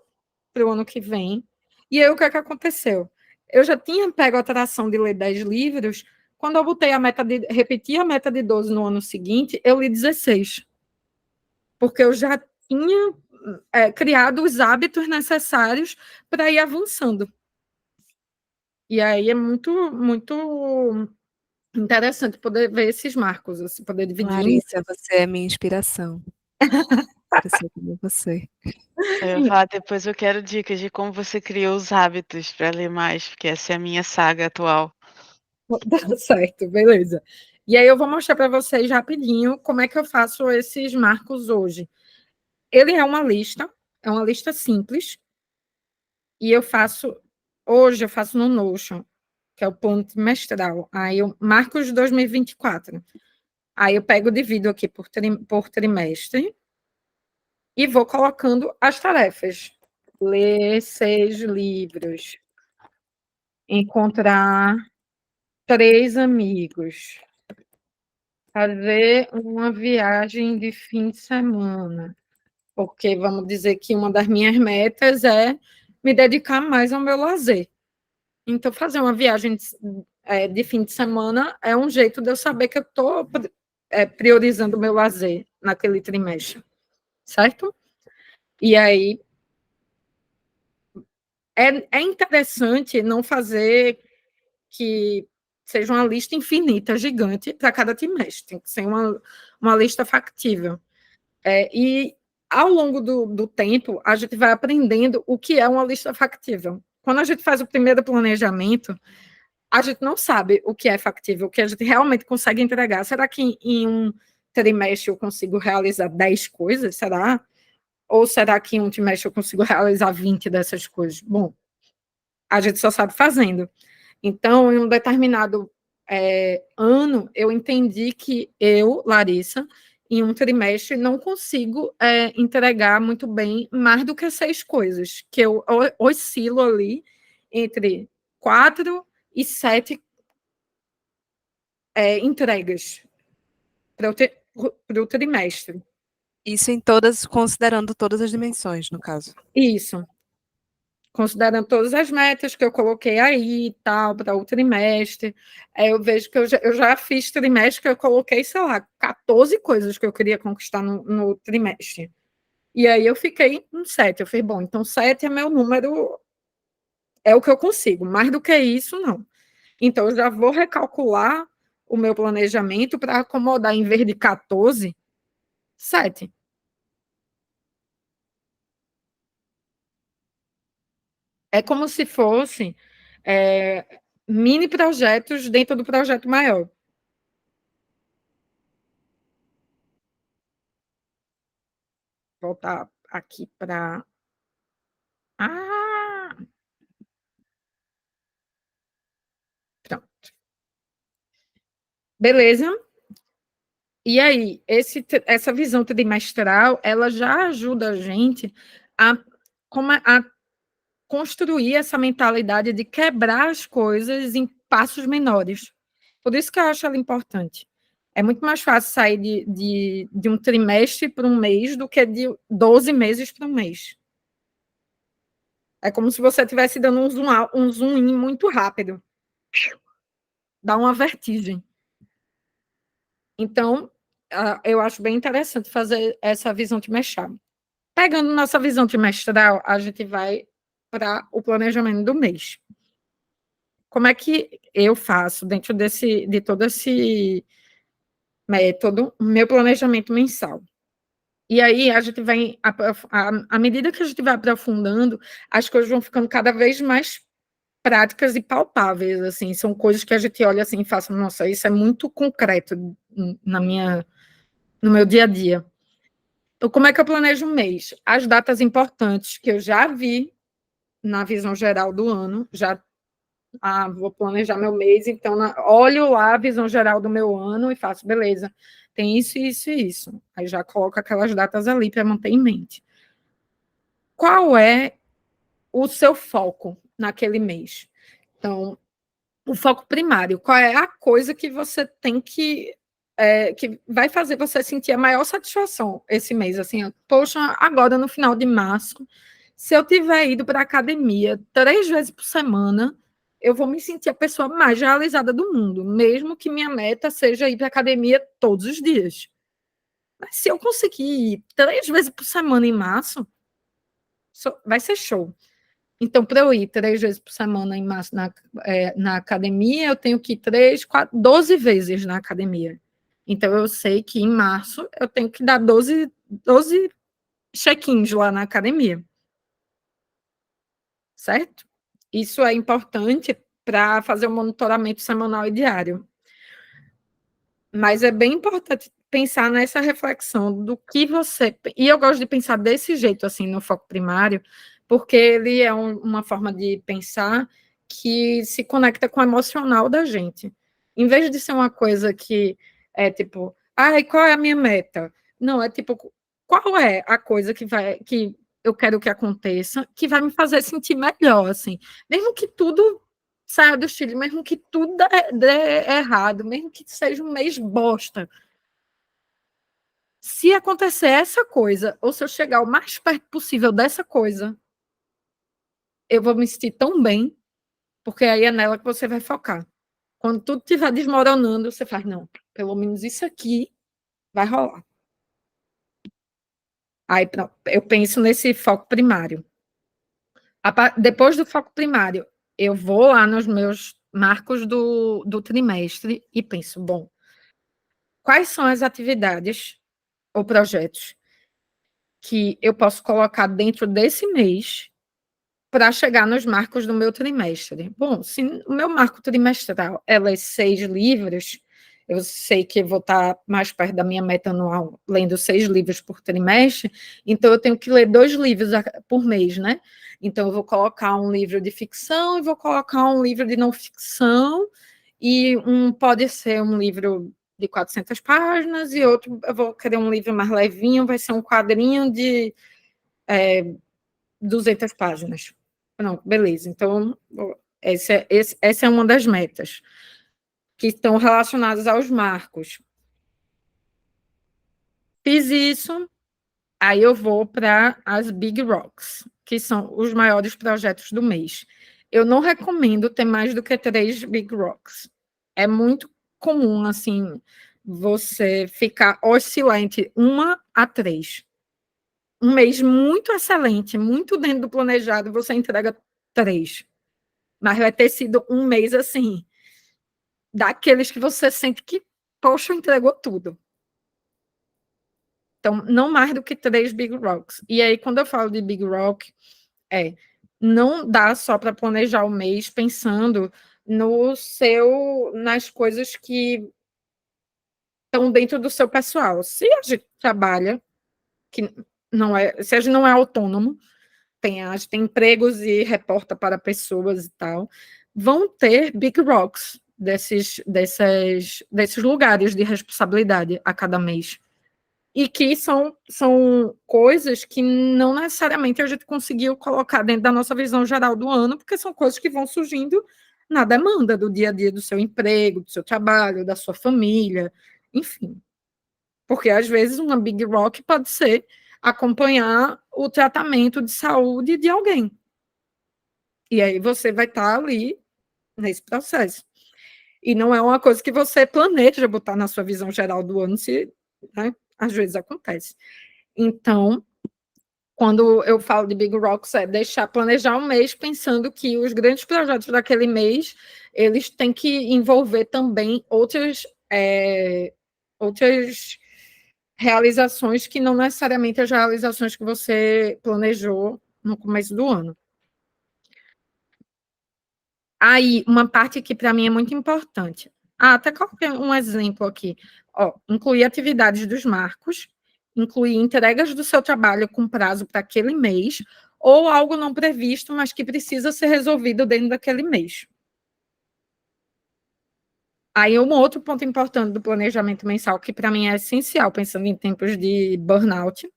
para o ano que vem. E aí, o que é que aconteceu? Eu já tinha pego a atração de ler 10 livros. Quando eu botei a meta de repetir a meta de 12 no ano seguinte, eu li 16. Porque eu já tinha criado os hábitos necessários para ir avançando. E aí é muito, muito interessante poder ver esses marcos, assim, poder dividir. Larissa, você é minha inspiração. Quero ser como você. Eu ia falar, depois eu quero dicas de como você criou os hábitos para ler mais, porque essa é a minha saga atual. Tá certo, beleza. E aí eu vou mostrar para vocês rapidinho como é que eu faço esses marcos hoje. Ele é uma lista simples, e hoje eu faço no Notion, que é o plano trimestral. Aí eu marco os 2024. Aí eu pego, divido aqui por trimestre e vou colocando as tarefas. Ler 6 livros. Encontrar 3 amigos. Fazer uma viagem de fim de semana. Porque vamos dizer que uma das minhas metas é me dedicar mais ao meu lazer. Então, fazer uma viagem de fim de semana é um jeito de eu saber que eu estou priorizando o meu lazer naquele trimestre, certo? E aí, é interessante não fazer que seja uma lista infinita, gigante, para cada trimestre. Tem que ser uma lista factível. E, ao longo do tempo, a gente vai aprendendo o que é uma lista factível. Quando a gente faz o primeiro planejamento, a gente não sabe o que é factível, o que a gente realmente consegue entregar. Será que em um trimestre eu consigo realizar 10 coisas? Será? Ou será que em um trimestre eu consigo realizar 20 dessas coisas? Bom, a gente só sabe fazendo. Então, em um determinado ano, eu entendi que eu, Larissa, em um trimestre, não consigo entregar muito bem mais do que 6 coisas, que eu oscilo ali entre 4 e 7 entregas para o trimestre. Isso considerando todas as dimensões, no caso. Isso. Considerando todas as metas que eu coloquei aí e tal, para o trimestre. Eu vejo que eu já fiz trimestre que eu coloquei, sei lá, 14 coisas que eu queria conquistar no trimestre. E aí eu fiquei em 7. Eu falei, bom, então 7 é meu número, é o que eu consigo. Mais do que isso, não. Então eu já vou recalcular o meu planejamento para acomodar, em vez de 14, 7. É como se fosse mini projetos dentro do projeto maior. Voltar aqui para. Ah! Pronto. Beleza? E aí, essa visão trimestral, ela já ajuda a gente a construir essa mentalidade de quebrar as coisas em passos menores. Por isso que eu acho ela importante. É muito mais fácil sair de um trimestre para um mês do que de 12 meses para um mês. É como se você estivesse dando um zoom in muito rápido. Dá uma vertigem. Então, eu acho bem interessante fazer essa visão trimestral. Pegando nossa visão trimestral, a gente vai para o planejamento do mês. Como é que eu faço dentro de todo esse método, o meu planejamento mensal? E aí a gente vai, à medida que a gente vai aprofundando, as coisas vão ficando cada vez mais práticas e palpáveis, assim, são coisas que a gente olha assim e fala, nossa, isso é muito concreto no meu dia a dia. Então, como é que eu planejo um mês? As datas importantes que eu já vi na visão geral do ano, vou planejar meu mês, então olho lá a visão geral do meu ano e faço, beleza, tem isso, isso e isso. Aí já coloco aquelas datas ali para manter em mente. qual é o seu foco naquele mês. Então, o foco primário, qual é a coisa que você tem que vai fazer você sentir a maior satisfação esse mês, assim, poxa, agora no final de março, se eu tiver ido para a academia 3 vezes por semana, eu vou me sentir a pessoa mais realizada do mundo, mesmo que minha meta seja ir para a academia todos os dias. Mas se eu conseguir ir 3 vezes por semana em março, vai ser show. Então, para eu ir 3 vezes por semana em março na academia, eu tenho que ir 3, 4, 12 vezes na academia. Então, eu sei que em março eu tenho que dar 12 check-ins lá na academia. Certo? Isso é importante para fazer o monitoramento semanal e diário. Mas é bem importante pensar nessa reflexão do que você... E eu gosto de pensar desse jeito, assim, no foco primário, porque ele é uma forma de pensar que se conecta com o emocional da gente. Em vez de ser uma coisa que é tipo, qual é a minha meta? Não, é tipo, qual é a coisa que eu quero que aconteça, que vai me fazer sentir melhor, assim. Mesmo que tudo saia do Chile, mesmo que tudo dê errado, mesmo que seja um mês bosta. Se acontecer essa coisa, ou se eu chegar o mais perto possível dessa coisa, eu vou me sentir tão bem, porque aí é nela que você vai focar. Quando tudo estiver desmoronando, você faz, não, pelo menos isso aqui vai rolar. Aí pronto, eu penso nesse foco primário. Depois do foco primário, eu vou lá nos meus marcos do trimestre e penso, bom, quais são as atividades ou projetos que eu posso colocar dentro desse mês para chegar nos marcos do meu trimestre? Bom, se o meu marco trimestral é 6 livros, eu sei que vou estar mais perto da minha meta anual, lendo 6 livros por trimestre, então eu tenho que ler 2 livros por mês, né? Então eu vou colocar um livro de ficção e vou colocar um livro de não ficção, e pode ser um livro de 400 páginas, e outro eu vou querer um livro mais levinho, vai ser um quadrinho de 200 páginas. Não, beleza. Então, essa é uma das metas que estão relacionadas aos marcos. Fiz isso, aí eu vou para as Big Rocks, que são os maiores projetos do mês. Eu não recomendo ter mais do que 3 Big Rocks. É muito comum, assim, você ficar oscilante 1 a 3. Um mês muito excelente, muito dentro do planejado, você entrega 3. Mas vai ter sido um mês, assim, daqueles que você sente que, poxa, entregou tudo. Então, não mais do que 3 Big Rocks. E aí, quando eu falo de Big Rock, não dá só para planejar o mês pensando nas coisas que estão dentro do seu pessoal. Se a gente trabalha, se a gente não é autônomo, a gente tem empregos e reporta para pessoas e tal, vão ter Big Rocks desses lugares de responsabilidade a cada mês. E que são coisas que não necessariamente a gente conseguiu colocar dentro da nossa visão geral do ano, porque são coisas que vão surgindo na demanda do dia a dia do seu emprego, do seu trabalho, da sua família, enfim. Porque, às vezes, uma Big Rock pode ser acompanhar o tratamento de saúde de alguém. E aí você vai estar ali nesse processo. E não é uma coisa que você planeja botar na sua visão geral do ano, né, às vezes acontece. Então, quando eu falo de Big Rocks, planejar um mês pensando que os grandes projetos daquele mês, eles têm que envolver também outras realizações que não necessariamente as realizações que você planejou no começo do ano. Aí, uma parte que para mim é muito importante. Até coloquei um exemplo aqui. Incluir atividades dos marcos, incluir entregas do seu trabalho com prazo para aquele mês, ou algo não previsto, mas que precisa ser resolvido dentro daquele mês. Aí, um outro ponto importante do planejamento mensal, que para mim é essencial, pensando em tempos de burnout,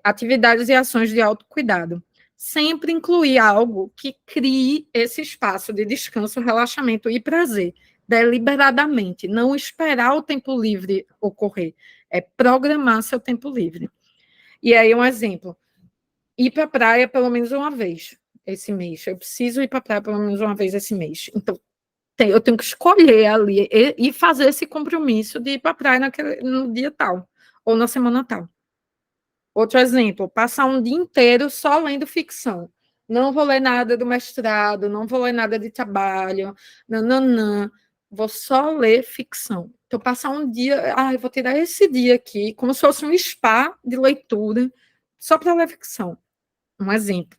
atividades e ações de autocuidado. Sempre incluir algo que crie esse espaço de descanso, relaxamento e prazer, deliberadamente. Não esperar o tempo livre ocorrer, é programar seu tempo livre. E aí, um exemplo: ir para a praia pelo menos uma vez esse mês. Eu preciso ir para a praia pelo menos uma vez esse mês. Então, eu tenho que escolher ali e fazer esse compromisso de ir para a praia no dia tal, ou na semana tal. Outro exemplo, passar um dia inteiro só lendo ficção. Não vou ler nada do mestrado, não vou ler nada de trabalho, não. Vou só ler ficção. Então, passar um dia, eu vou tirar esse dia aqui, como se fosse um spa de leitura, só para ler ficção. Um exemplo.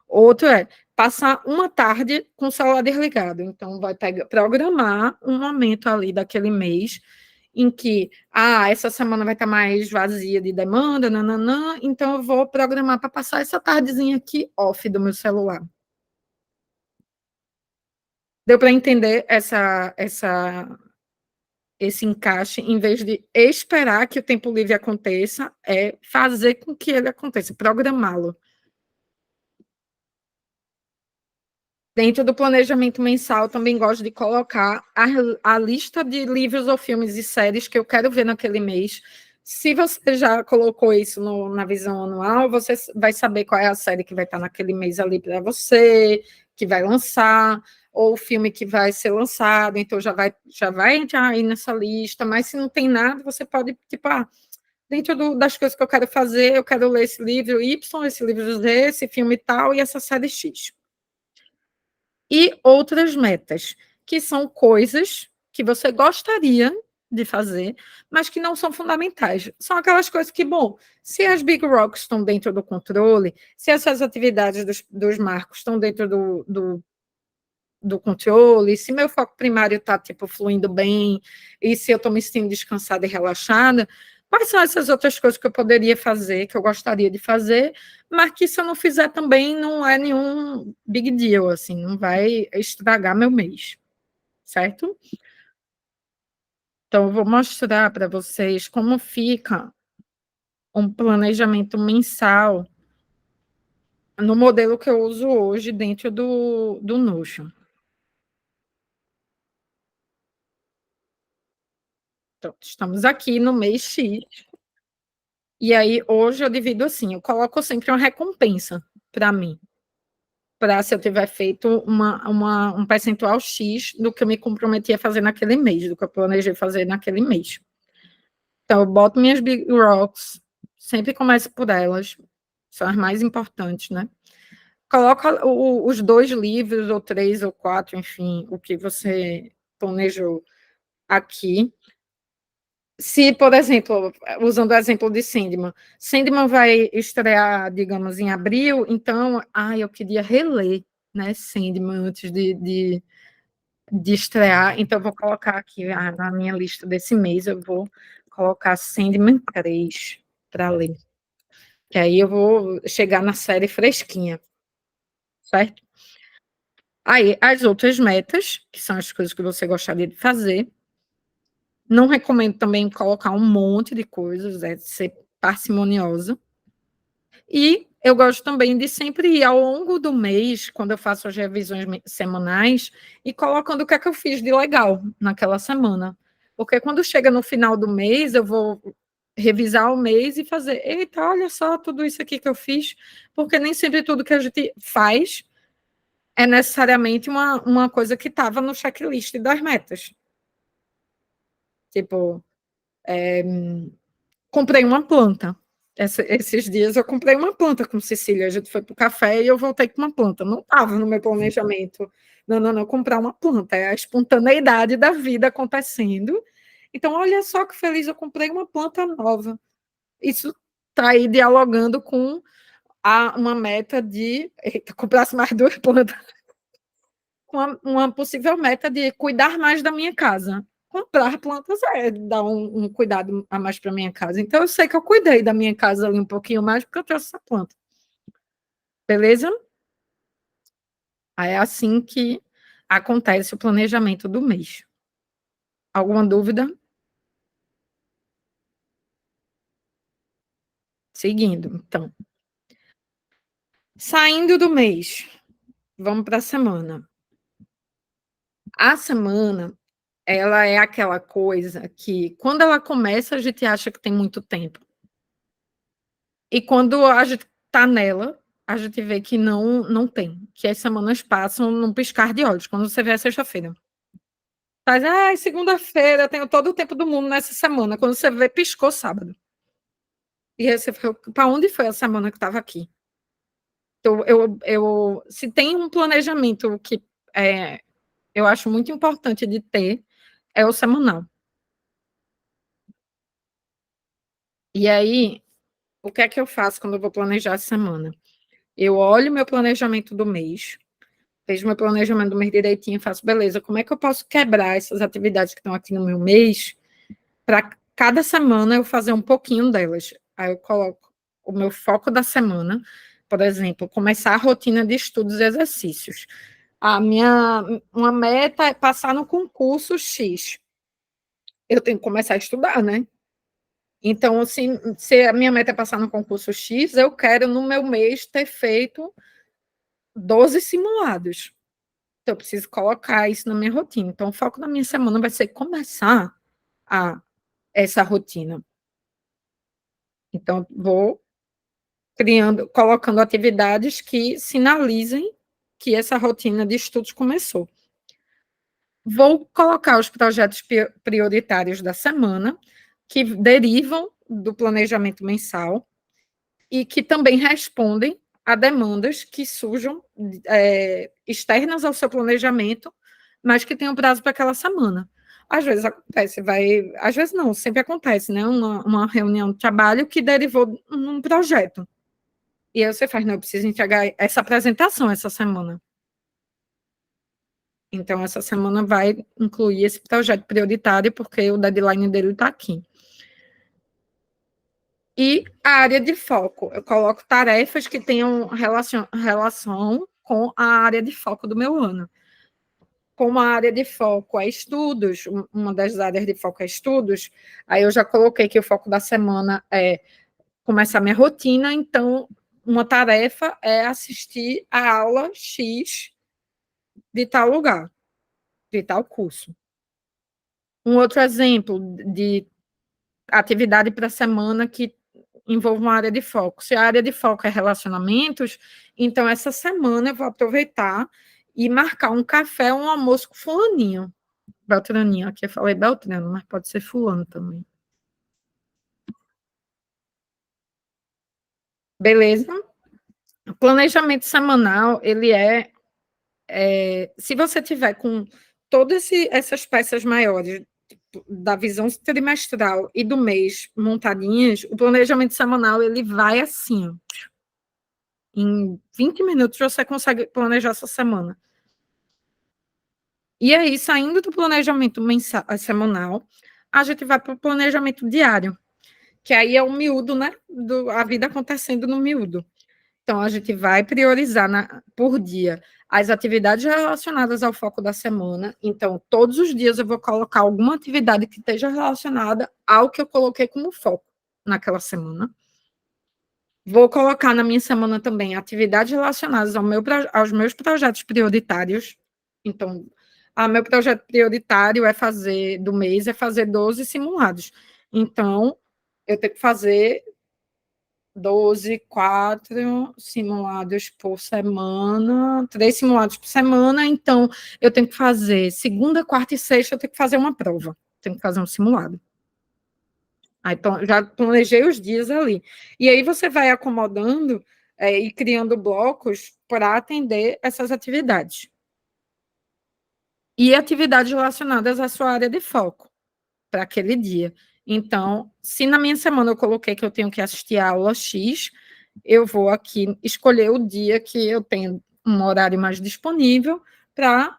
Outro é passar uma tarde com o celular desligado. Então, vai programar um momento ali daquele mês em que, essa semana vai estar mais vazia de demanda, nananã, então eu vou programar para passar essa tardezinha aqui off do meu celular. Deu para entender esse encaixe? Em vez de esperar que o tempo livre aconteça, é fazer com que ele aconteça, programá-lo. Dentro do planejamento mensal, também gosto de colocar a lista de livros ou filmes e séries que eu quero ver naquele mês. Se você já colocou isso na visão anual, você vai saber qual é a série que vai estar naquele mês ali para você, que vai lançar, ou o filme que vai ser lançado, então já vai entrar aí nessa lista, mas se não tem nada, você pode, tipo, dentro das coisas que eu quero fazer, eu quero ler esse livro Y, esse livro Z, esse filme tal, e essa série X. E outras metas, que são coisas que você gostaria de fazer, mas que não são fundamentais. São aquelas coisas que, bom, se as big rocks estão dentro do controle, se essas atividades dos marcos estão dentro do controle, se meu foco primário está, tipo, fluindo bem, e se eu estou me sentindo descansada e relaxada, quais são essas outras coisas que eu poderia fazer, que eu gostaria de fazer, mas que se eu não fizer também não é nenhum big deal, assim, não vai estragar meu mês, certo? Então, eu vou mostrar para vocês como fica um planejamento mensal no modelo que eu uso hoje dentro do Notion. Então, estamos aqui no mês X, e aí hoje eu divido assim, eu coloco sempre uma recompensa para mim, para se eu tiver feito um percentual X do que eu me comprometi a fazer naquele mês, do que eu planejei fazer naquele mês. Então, eu boto minhas big rocks, sempre começo por elas, são as mais importantes, né? Coloca os 2 livros, ou 3, ou 4, enfim, o que você planejou aqui. Se, por exemplo, usando o exemplo de Sandman vai estrear, digamos, em abril, então, eu queria reler, né, Sandman antes de estrear, então eu vou colocar aqui na minha lista desse mês, eu vou colocar Sandman 3 para ler, que aí eu vou chegar na série fresquinha, certo? Aí, as outras metas, que são as coisas que você gostaria de fazer, não recomendo também colocar um monte de coisas, ser parcimoniosa. E eu gosto também de sempre ir ao longo do mês, quando eu faço as revisões semanais, e colocando o que é que eu fiz de legal naquela semana. Porque quando chega no final do mês, eu vou revisar o mês e fazer, eita, olha só tudo isso aqui que eu fiz, porque nem sempre tudo que a gente faz é necessariamente uma coisa que estava no checklist das metas. Tipo, comprei uma planta. Esses dias eu comprei uma planta com Cecília. A gente foi para o café e eu voltei com uma planta. Não estava no meu planejamento. Não, comprar uma planta. É a espontaneidade da vida acontecendo. Então, olha só que feliz, eu comprei uma planta nova. Isso está aí dialogando com uma meta de comprasse mais 2 plantas. Com uma possível meta de cuidar mais da minha casa. Comprar plantas dar um cuidado a mais para minha casa. Então, eu sei que eu cuidei da minha casa ali um pouquinho mais, porque eu trouxe essa planta. Beleza? Aí é assim que acontece o planejamento do mês. Alguma dúvida? Seguindo, então. Saindo do mês, vamos para a semana. A semana, ela é aquela coisa que, quando ela começa, a gente acha que tem muito tempo. E quando a gente está nela, a gente vê que não tem, que as semanas passam num piscar de olhos, quando você vê a sexta-feira. Faz, segunda-feira, eu tenho todo o tempo do mundo nessa semana. Quando você vê, piscou sábado. E aí você fica, para onde foi a semana que estava aqui? Então, se tem um planejamento que eu acho muito importante de ter, é o semanal. E aí, o que é que eu faço quando eu vou planejar a semana? Eu olho meu planejamento do mês, vejo meu planejamento do mês direitinho e faço, beleza, como é que eu posso quebrar essas atividades que estão aqui no meu mês para cada semana eu fazer um pouquinho delas? Aí eu coloco o meu foco da semana, por exemplo, começar a rotina de estudos e exercícios. Uma meta é passar no concurso X. Eu tenho que começar a estudar, né? Então, assim, se a minha meta é passar no concurso X, eu quero, no meu mês, ter feito 12 simulados. Então, eu preciso colocar isso na minha rotina. Então, o foco da minha semana vai ser começar essa rotina. Então, vou colocando atividades que sinalizem que essa rotina de estudos começou. Vou colocar os projetos prioritários da semana, que derivam do planejamento mensal e que também respondem a demandas que surjam externas ao seu planejamento, mas que tenham prazo para aquela semana. Às vezes acontece, às vezes não, sempre acontece, né? Uma reunião de trabalho que derivou num projeto. E aí você faz, não, eu preciso entregar essa apresentação essa semana. Então, essa semana vai incluir esse projeto prioritário, porque o deadline dele está aqui. E a área de foco, eu coloco tarefas que tenham relação com a área de foco do meu ano. Como a área de foco é estudos, uma das áreas de foco é estudos, aí eu já coloquei que o foco da semana é começar minha rotina, então uma tarefa é assistir a aula X de tal lugar, de tal curso. Um outro exemplo de atividade para a semana que envolve uma área de foco. Se a área de foco é relacionamentos, então essa semana eu vou aproveitar e marcar um café, um almoço com fulaninho. Beltraninho, aqui eu falei Beltrano, mas pode ser fulano também. Beleza? O planejamento semanal, ele se você tiver com todas essas peças maiores da visão trimestral e do mês montadinhas, o planejamento semanal ele vai assim, ó. Em 20 minutos você consegue planejar essa semana. E aí, saindo do planejamento semanal, a gente vai para o planejamento diário, que aí é o miúdo, né? A vida acontecendo no miúdo. Então, a gente vai priorizar por dia as atividades relacionadas ao foco da semana. Então, todos os dias eu vou colocar alguma atividade que esteja relacionada ao que eu coloquei como foco naquela semana. Vou colocar na minha semana também atividades relacionadas aos meus projetos prioritários. Então, meu projeto prioritário do mês é fazer 12 simulados. Então, eu tenho que fazer 4 simulados por semana, 3 simulados por semana, então eu tenho que fazer segunda, quarta e sexta, eu tenho que fazer uma prova, tenho que fazer um simulado. Aí, já planejei os dias ali. E aí você vai acomodando e criando blocos para atender essas atividades. E atividades relacionadas à sua área de foco, para aquele dia. Então, se na minha semana eu coloquei que eu tenho que assistir a aula X, eu vou aqui escolher o dia que eu tenho um horário mais disponível para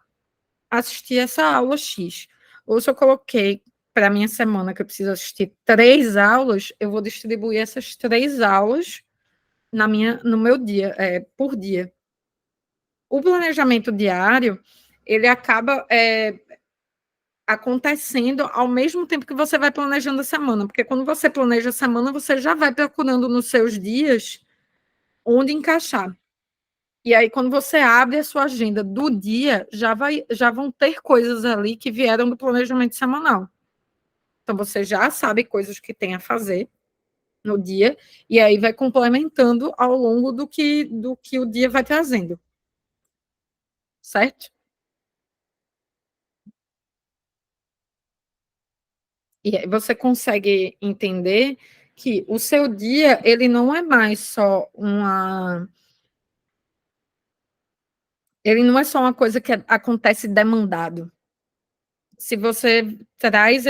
assistir essa aula X. Ou se eu coloquei para a minha semana que eu preciso assistir 3 aulas, eu vou distribuir essas 3 aulas no meu dia, por dia. O planejamento diário, ele acaba acontecendo ao mesmo tempo que você vai planejando a semana, porque quando você planeja a semana, você já vai procurando nos seus dias onde encaixar. E aí, quando você abre a sua agenda do dia, já vão ter coisas ali que vieram do planejamento semanal. Então, você já sabe coisas que tem a fazer no dia, e aí vai complementando ao longo do que o dia vai trazendo. Certo? E aí você consegue entender que o seu dia, ele não é mais só ele não é só uma coisa que acontece demandado. Se você traz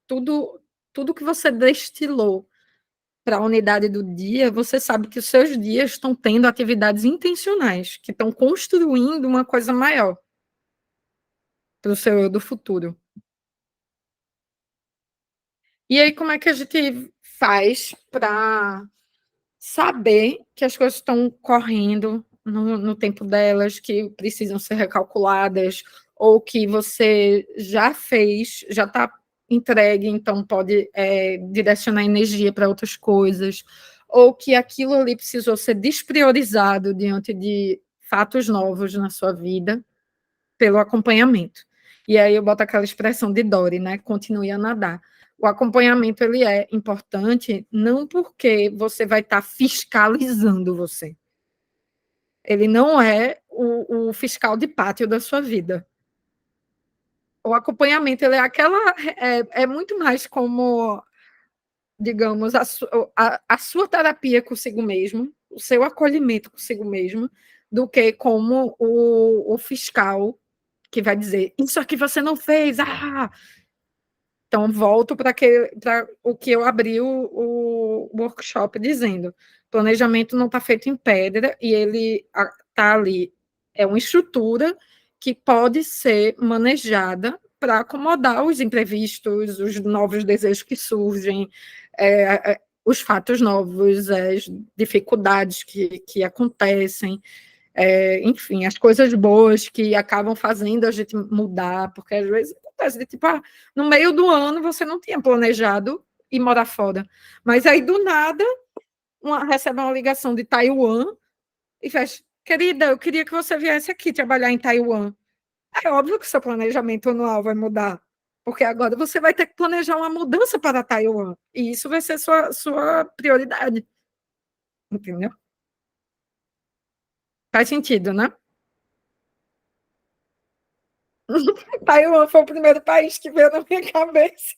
tudo que você destilou para a unidade do dia, você sabe que os seus dias estão tendo atividades intencionais, que estão construindo uma coisa maior para o seu eu do futuro. E aí, como é que a gente faz para saber que as coisas estão correndo no tempo delas, que precisam ser recalculadas, ou que você já fez, já está entregue, então pode direcionar energia para outras coisas, ou que aquilo ali precisou ser despriorizado diante de fatos novos na sua vida, pelo acompanhamento. E aí eu boto aquela expressão de Dory, né? Continue a nadar. O acompanhamento ele é importante não porque você vai estar fiscalizando você. Ele não é o fiscal de pátio da sua vida. O acompanhamento ele é muito mais como, digamos, a sua terapia consigo mesmo, o seu acolhimento consigo mesmo, do que como o fiscal que vai dizer, isso aqui você não fez, Então, volto para o que eu abri o workshop dizendo. Planejamento não está feito em pedra e ele está ali. É uma estrutura que pode ser manejada para acomodar os imprevistos, os novos desejos que surgem, os fatos novos, as dificuldades que acontecem. Enfim, as coisas boas que acabam fazendo a gente mudar, porque às vezes acontece de tipo, no meio do ano você não tinha planejado ir morar fora, mas aí do nada recebe uma ligação de Taiwan e faz, querida, eu queria que você viesse aqui trabalhar em Taiwan. É óbvio que seu planejamento anual vai mudar, porque agora você vai ter que planejar uma mudança para Taiwan, e isso vai ser sua prioridade, entendeu? Faz sentido, né? Taiwan foi o primeiro país que veio na minha cabeça.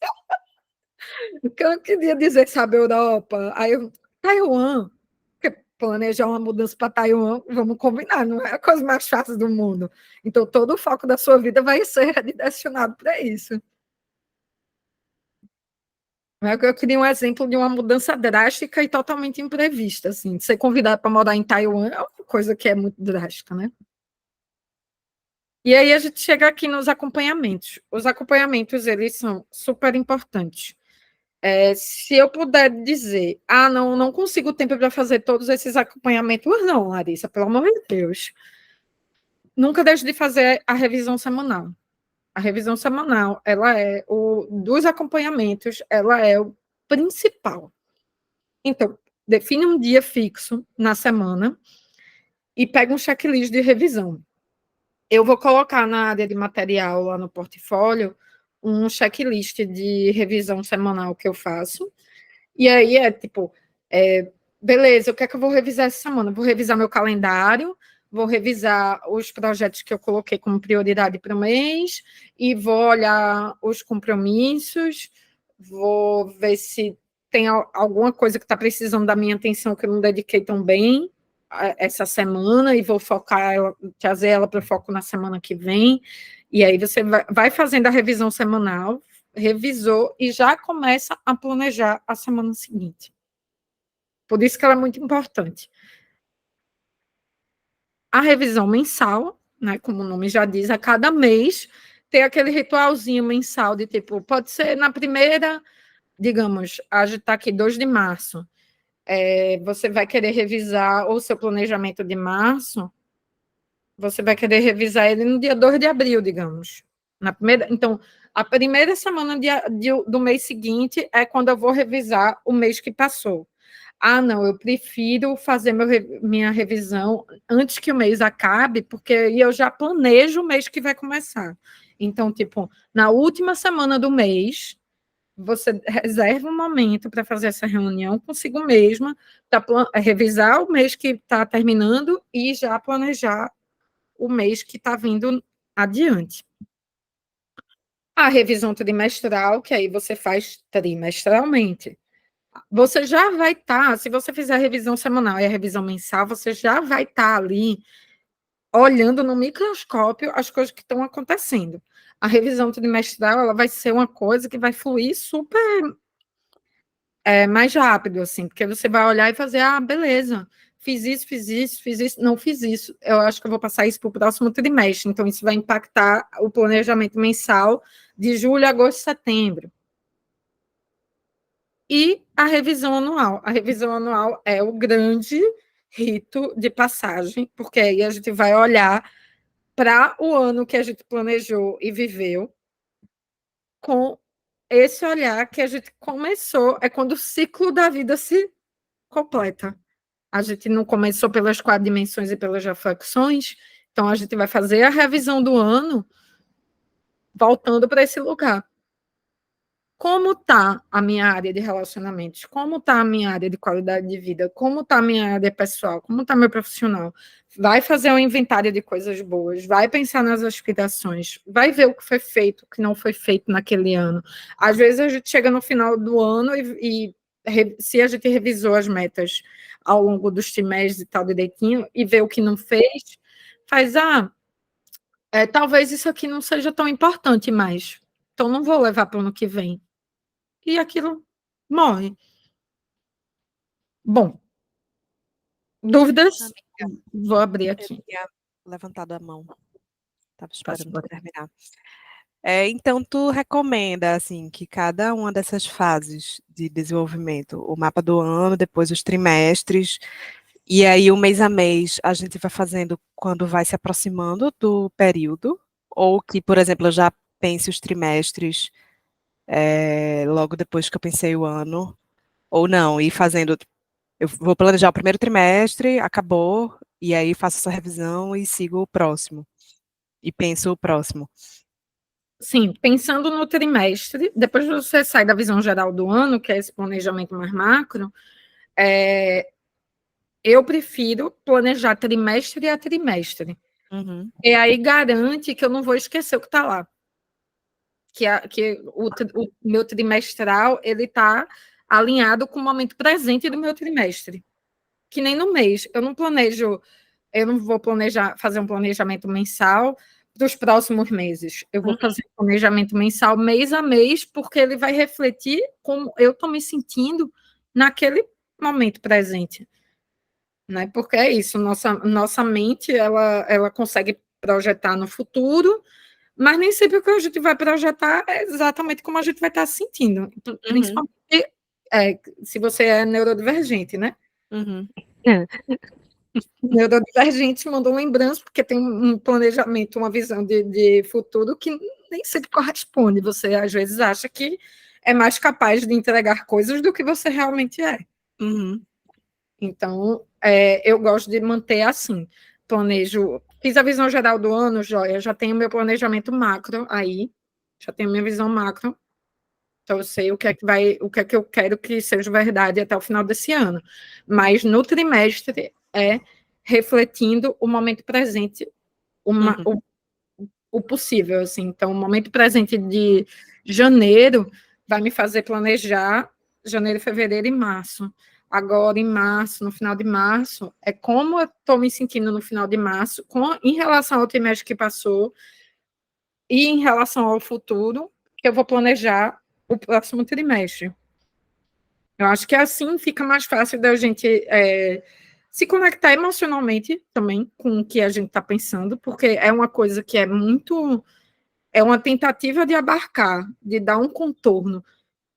Porque eu queria dizer, sabe, Europa. Aí eu, Taiwan, porque planejar uma mudança para Taiwan, vamos combinar, não é a coisa mais fácil do mundo. Então, todo o foco da sua vida vai ser direcionado para isso. Eu queria um exemplo de uma mudança drástica e totalmente imprevista, assim. Ser convidado para morar em Taiwan é uma coisa que é muito drástica, né? E aí a gente chega aqui nos acompanhamentos. Os acompanhamentos, eles são super importantes. Se eu puder dizer, não consigo tempo para fazer todos esses acompanhamentos, não, Larissa, pelo amor de Deus. Nunca deixe de fazer a revisão semanal. A revisão semanal, ela dos acompanhamentos, ela é o principal. Então, define um dia fixo na semana e pega um checklist de revisão. Eu vou colocar na área de material lá no portfólio um checklist de revisão semanal que eu faço. E aí tipo, beleza, o que é que eu vou revisar essa semana? Vou revisar meu calendário, vou revisar os projetos que eu coloquei como prioridade para o mês, e vou olhar os compromissos, vou ver se tem alguma coisa que está precisando da minha atenção que eu não dediquei tão bem essa semana, e vou trazer ela para o foco na semana que vem. E aí você vai fazendo a revisão semanal, revisou e já começa a planejar a semana seguinte. Por isso que ela é muito importante. A revisão mensal, né, como o nome já diz, a cada mês tem aquele ritualzinho mensal de tipo, pode ser na primeira, digamos, a gente está aqui 2 de março, você vai querer revisar o seu planejamento de março, você vai querer revisar ele no dia 2 de abril, digamos, Então, a primeira semana do mês seguinte é quando eu vou revisar o mês que passou. Ah, não, eu prefiro fazer minha revisão antes que o mês acabe, porque aí eu já planejo o mês que vai começar. Então, tipo, na última semana do mês, você reserva um momento para fazer essa reunião consigo mesma, para revisar o mês que está terminando e já planejar o mês que está vindo adiante. A revisão trimestral, que aí você faz trimestralmente. Você já vai estar, se você fizer a revisão semanal e a revisão mensal, você já vai estar ali olhando no microscópio as coisas que estão acontecendo. A revisão trimestral, ela vai ser uma coisa que vai fluir super mais rápido, assim, porque você vai olhar e fazer, beleza, fiz isso, não fiz isso. Eu acho que eu vou passar isso para o próximo trimestre, então isso vai impactar o planejamento mensal de julho, agosto, setembro. E a revisão anual. A revisão anual é o grande rito de passagem, porque aí a gente vai olhar para o ano que a gente planejou e viveu com esse olhar que a gente começou, é quando o ciclo da vida se completa. A gente não começou pelas 4 dimensões e pelas reflexões, então a gente vai fazer a revisão do ano voltando para esse lugar. Como está a minha área de relacionamentos? Como está a minha área de qualidade de vida? Como está a minha área pessoal? Como está meu profissional? Vai fazer um inventário de coisas boas, vai pensar nas aspirações, vai ver o que foi feito, o que não foi feito naquele ano. Às vezes a gente chega no final do ano e se a gente revisou as metas ao longo dos trimestres e tal direitinho e vê o que não fez, faz, talvez isso aqui não seja tão importante mais. Então não vou levar para o ano que vem. E aquilo morre. Bom, dúvidas? Amiga, Vou abrir eu aqui. tinha levantado a mão. Estava Posso esperando tu botar? terminar. Então, tu recomenda, assim, que cada uma dessas fases de desenvolvimento, o mapa do ano, depois os trimestres, e aí o mês a mês, a gente vai fazendo quando vai se aproximando do período, ou que, por exemplo, eu já pense os trimestres logo depois que eu pensei o ano, ou não, ir fazendo, eu vou planejar o primeiro trimestre, acabou, e aí faço essa revisão e sigo o próximo, e penso o próximo. Sim, pensando no trimestre, depois você sai da visão geral do ano, que é esse planejamento mais macro, eu prefiro planejar trimestre a trimestre. Uhum, E aí garante que eu não vou esquecer o que está lá. Que o meu trimestral, ele está alinhado com o momento presente do meu trimestre. Que nem no mês. Eu não vou fazer um planejamento mensal dos próximos meses. Eu vou fazer um planejamento mensal mês a mês, porque ele vai refletir como eu estou me sentindo naquele momento presente. Né? Porque é isso, nossa mente ela consegue projetar no futuro, mas nem sempre o que a gente vai projetar é exatamente como a gente vai estar se sentindo. Principalmente se você é neurodivergente, né? uhum. Neurodivergente mandou lembrança, porque tem um planejamento, uma visão de futuro que nem sempre corresponde. Você, às vezes, acha que é mais capaz de entregar coisas do que você realmente é. Uhum. Então, eu gosto de manter assim. Fiz a visão geral do ano, joia, já tenho meu planejamento macro aí, já tenho minha visão macro, então eu sei o que é que eu quero que seja verdade até o final desse ano. Mas no trimestre refletindo o momento presente, o possível, assim. Então, o momento presente de janeiro vai me fazer planejar janeiro, fevereiro e março. Agora, em março, no final de março, é como eu estou me sentindo no final de março, em relação ao trimestre que passou e em relação ao futuro, que eu vou planejar o próximo trimestre. Eu acho que assim fica mais fácil da gente se conectar emocionalmente também com o que a gente está pensando, porque é uma coisa que é uma tentativa de abarcar, de dar um contorno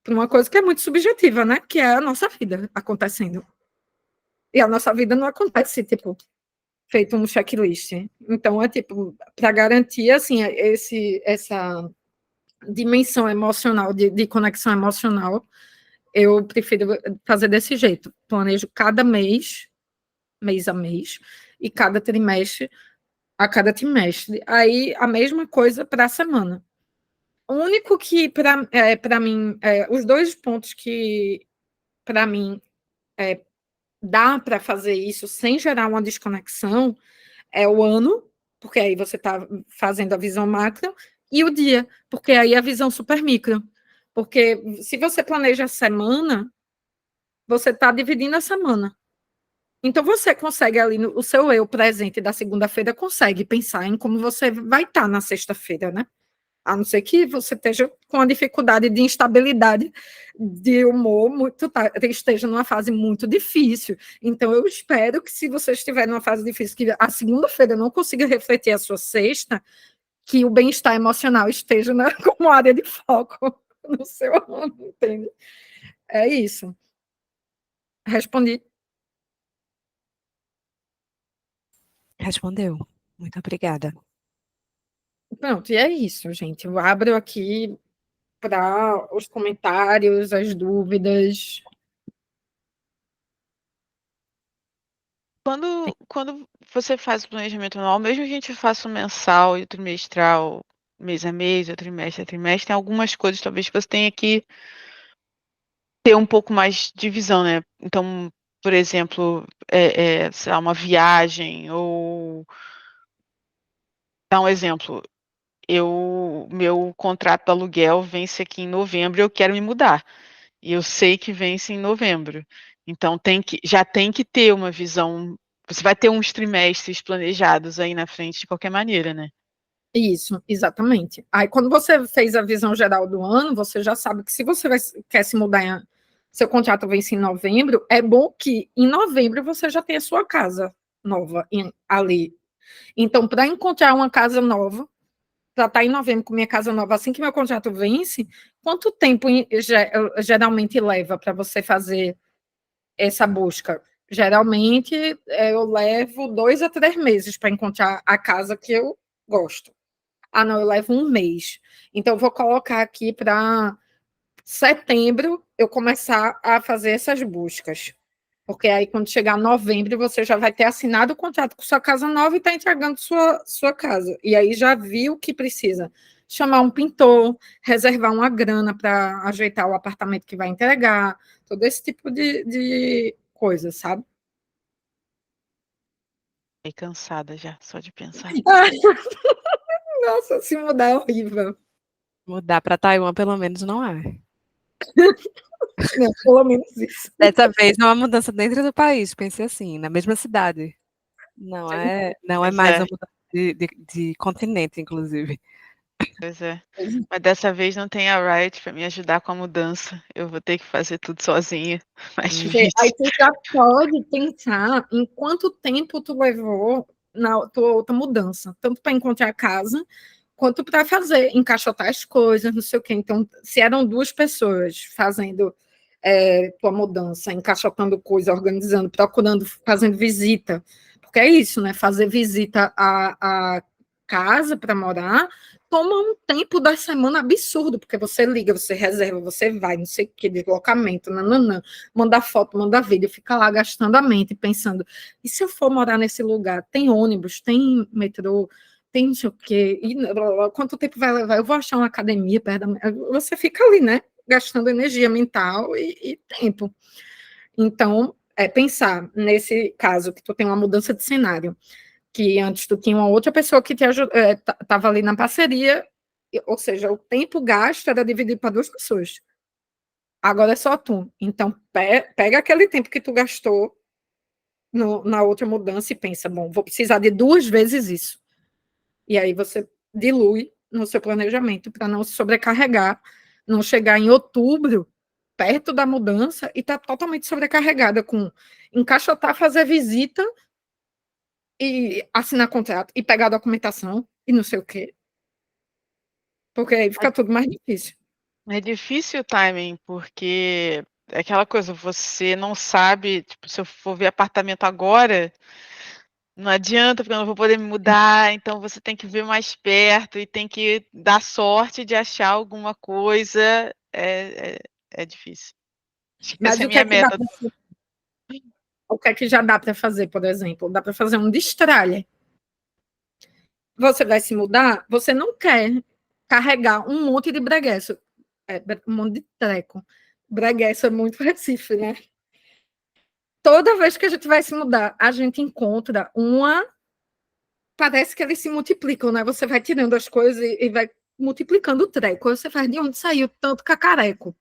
para uma coisa que é muito subjetiva, né? Que é a nossa vida acontecendo. E a nossa vida não acontece, tipo, feito um checklist. Então, é tipo, para garantir, assim, essa dimensão emocional, de conexão emocional, eu prefiro fazer desse jeito. Planejo cada mês, mês a mês, e cada trimestre a cada trimestre. Aí, a mesma coisa para a semana. O único que, para mim, os dois pontos que, para mim, dá para fazer isso sem gerar uma desconexão é o ano, porque aí você está fazendo a visão macro, e o dia, porque aí é a visão super micro. Porque se você planeja a semana, você está dividindo a semana. Então você consegue ali, o seu eu presente da segunda-feira consegue pensar em como você vai estar na sexta-feira, né? A não ser que você esteja com a dificuldade de instabilidade de humor, esteja numa fase muito difícil. Então, eu espero que, se você estiver numa fase difícil, que a segunda-feira não consiga refletir a sua sexta, que o bem-estar emocional esteja como área de foco no seu ano, entende? É isso. Respondi. Respondeu. Muito obrigada. Pronto, e é isso, gente. Eu abro aqui para os comentários, as dúvidas. Quando você faz o planejamento anual, mesmo que a gente faça o mensal e o trimestral, mês a mês, ou trimestre a trimestre, tem algumas coisas talvez que você tenha que ter um pouco mais de visão, né? Então, por exemplo, sei lá, uma viagem, ou dar um exemplo, meu contrato do aluguel vence aqui em novembro e eu quero me mudar. E eu sei que vence em novembro. Então já tem que ter uma visão. Você vai ter uns trimestres planejados aí na frente de qualquer maneira, né? Isso, exatamente. Aí, quando você fez a visão geral do ano, você já sabe que, se você quer se mudar, seu contrato vence em novembro, é bom que em novembro você já tenha sua casa nova ali. Então, para encontrar uma casa nova, para estar em novembro com minha casa nova, assim que meu contrato vence, quanto tempo geralmente leva para você fazer essa busca? Geralmente, eu levo 2 a 3 meses para encontrar a casa que eu gosto. Ah, não, eu levo um mês. Então, eu vou colocar aqui para setembro eu começar a fazer essas buscas. Porque aí, quando chegar novembro, você já vai ter assinado o contrato com sua casa nova e está entregando sua casa. E aí já viu o que precisa. Chamar um pintor, reservar uma grana para ajeitar o apartamento que vai entregar, todo esse tipo de coisa, sabe? Fiquei cansada já, só de pensar. Nossa, se mudar é horrível. Mudar para Taiwan, pelo menos, não é. Não, pelo menos isso. Dessa vez não é uma mudança dentro do país, pense assim, na mesma cidade. Não é Pois mais é. uma mudança de continente, inclusive. Pois é. Mas dessa vez não tem a Riot para me ajudar com a mudança. Eu vou ter que fazer tudo sozinha. Mais Aí difícil. tu já pode pensar em quanto tempo tu levou na tua outra mudança, tanto para encontrar a casa, quanto para fazer, encaixotar as coisas, não sei o quê. Então, se eram 2 pessoas fazendo tua mudança, encaixotando coisa, organizando, procurando, fazendo visita, porque é isso, né? Fazer visita à casa para morar toma um tempo da semana absurdo, porque você liga, você reserva, você vai, não sei o que, deslocamento, nananã, manda foto, manda vídeo, fica lá gastando a mente, pensando, e se eu for morar nesse lugar? Tem ônibus, tem metrô, tem não sei o quê, e quanto tempo vai levar? Eu vou achar uma academia perto da... Você fica ali, né? Gastando energia mental e tempo. Então, pensar nesse caso que tu tem uma mudança de cenário, que antes tu tinha uma outra pessoa que te estava ali na parceria, ou seja, o tempo gasto era dividido para 2 pessoas. Agora é só tu. Então, pega aquele tempo que tu gastou na outra mudança e pensa, bom, vou precisar de 2 vezes isso. E aí você dilui no seu planejamento para não se sobrecarregar, não chegar em outubro, perto da mudança, e tá totalmente sobrecarregada com encaixotar, fazer visita e assinar contrato e pegar a documentação e não sei o quê. Porque aí fica tudo mais difícil. É difícil o timing, porque é aquela coisa, você não sabe, tipo, se eu for ver apartamento agora, não adianta, porque eu não vou poder me mudar, então você tem que ver mais perto e tem que dar sorte de achar alguma coisa. É difícil. Acho que Mas essa é a o que é minha que dá meta. pra, o que é que já dá para fazer, por exemplo? Dá para fazer um destralhe. Você vai se mudar, você não quer carregar um monte de breguesso, um monte de treco. Breguesso é muito Recife, né? Toda vez que a gente vai se mudar, a gente encontra uma. Parece que eles se multiplicam, né? Você vai tirando as coisas e vai multiplicando o treco. Você faz de onde saiu tanto cacareco.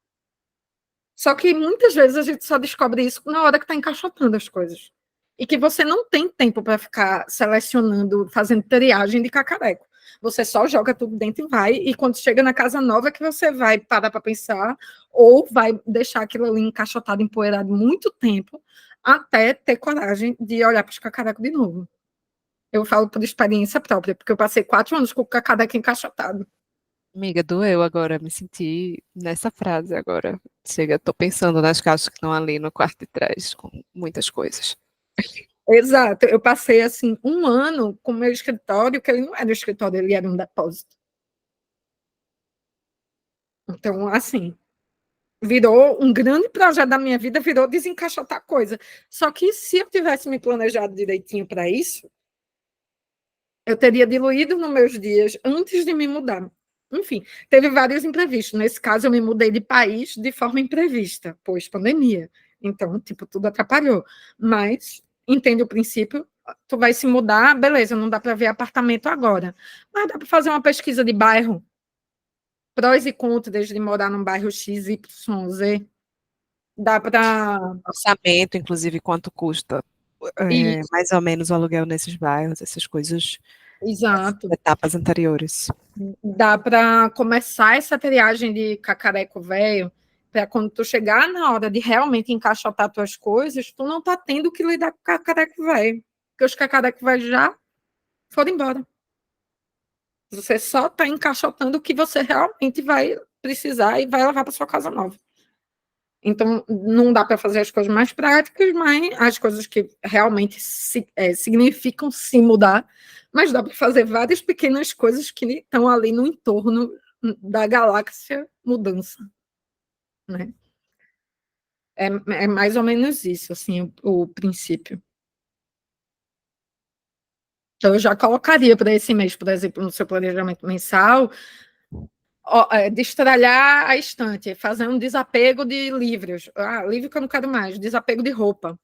Só que muitas vezes a gente só descobre isso na hora que está encaixotando as coisas. E que você não tem tempo para ficar selecionando, fazendo triagem de cacareco. Você só joga tudo dentro e vai, e quando chega na casa nova é que você vai parar para pensar, ou vai deixar aquilo ali encaixotado, empoeirado muito tempo, até ter coragem de olhar para os cacarecos de novo. Eu falo por experiência própria, porque eu passei 4 anos com o cacareco encaixotado. Amiga, doeu agora, me senti nessa frase agora. Chega, tô pensando nas caixas que estão ali no quarto de trás, com muitas coisas. Exato, eu passei assim 1 ano com o meu escritório, que ele não era um escritório, ele era um depósito. Então, assim, virou um grande projeto da minha vida, virou desencaixotar coisa. Só que se eu tivesse me planejado direitinho para isso, eu teria diluído nos meus dias antes de me mudar. Enfim, teve vários imprevistos. Nesse caso, eu me mudei de país de forma imprevista, pós-pandemia. Então, tipo, tudo atrapalhou. Mas, entende o princípio, tu vai se mudar, beleza, não dá para ver apartamento agora. Mas dá para fazer uma pesquisa de bairro, prós e contras de morar num bairro X, Y, Z. Dá para... Orçamento, inclusive, quanto custa mais ou menos o aluguel nesses bairros, essas coisas, essas Exato. etapas anteriores. Dá para começar essa triagem de cacareco velho, para quando tu chegar na hora de realmente encaixotar tuas coisas, tu não tá tendo que lidar com cacareco velho, porque os cacarecos velhos já foram embora. Você só tá encaixotando o que você realmente vai precisar e vai levar para sua casa nova. Então, não dá para fazer as coisas mais práticas, mas as coisas que realmente significam se mudar, mas dá para fazer várias pequenas coisas que estão ali no entorno da galáxia mudança, né? É mais ou menos isso, assim, o princípio. Então, eu já colocaria para esse mês, por exemplo, no seu planejamento mensal, destralhar a estante, fazer um desapego de livros. Livro que eu não quero mais, desapego de roupa,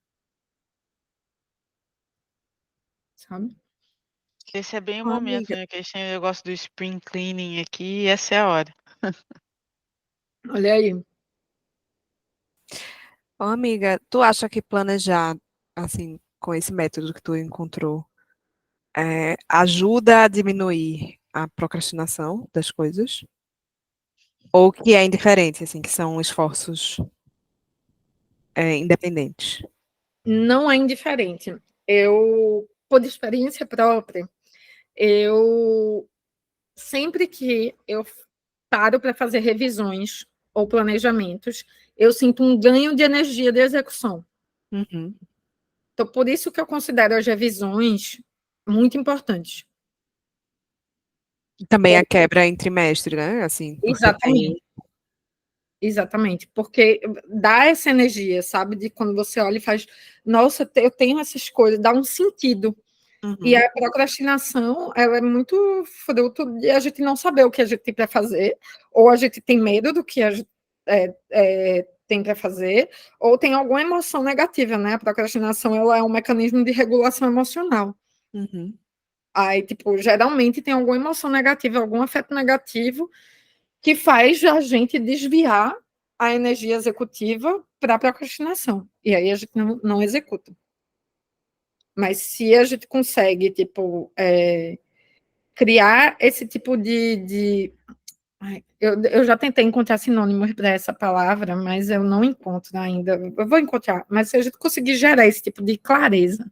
sabe? Esse é bem o Ó, momento, amiga, né? Que a gente tem o negócio do spring cleaning aqui, e essa é a hora. Olha aí. tu acha que planejar, assim, com esse método que tu encontrou, ajuda a diminuir a procrastinação das coisas? Ou que é indiferente, assim, que são esforços independentes? Não é indiferente. Eu, por experiência própria, eu sempre que eu paro para fazer revisões ou planejamentos, eu sinto um ganho de energia de execução. Uhum. Então, por isso que eu considero as revisões muito importantes. Também a quebra em trimestre, né? Assim, porque tem. Exatamente. Exatamente, porque dá essa energia, sabe? De quando você olha e faz, nossa, eu tenho essas coisas, dá um sentido. E Uhum. a procrastinação, ela é muito fruto de a gente não saber o que a gente tem para fazer, ou a gente tem medo do que a gente tem para fazer, ou tem alguma emoção negativa, né? A procrastinação, ela é um mecanismo de regulação emocional. Uhum. Aí, tipo, geralmente tem alguma emoção negativa, algum afeto negativo que faz a gente desviar a energia executiva para a procrastinação. E aí a gente não executa. Mas se a gente consegue, tipo, criar esse tipo de... eu já tentei encontrar sinônimos para essa palavra, mas eu não encontro ainda. Eu vou encontrar, mas se a gente conseguir gerar esse tipo de clareza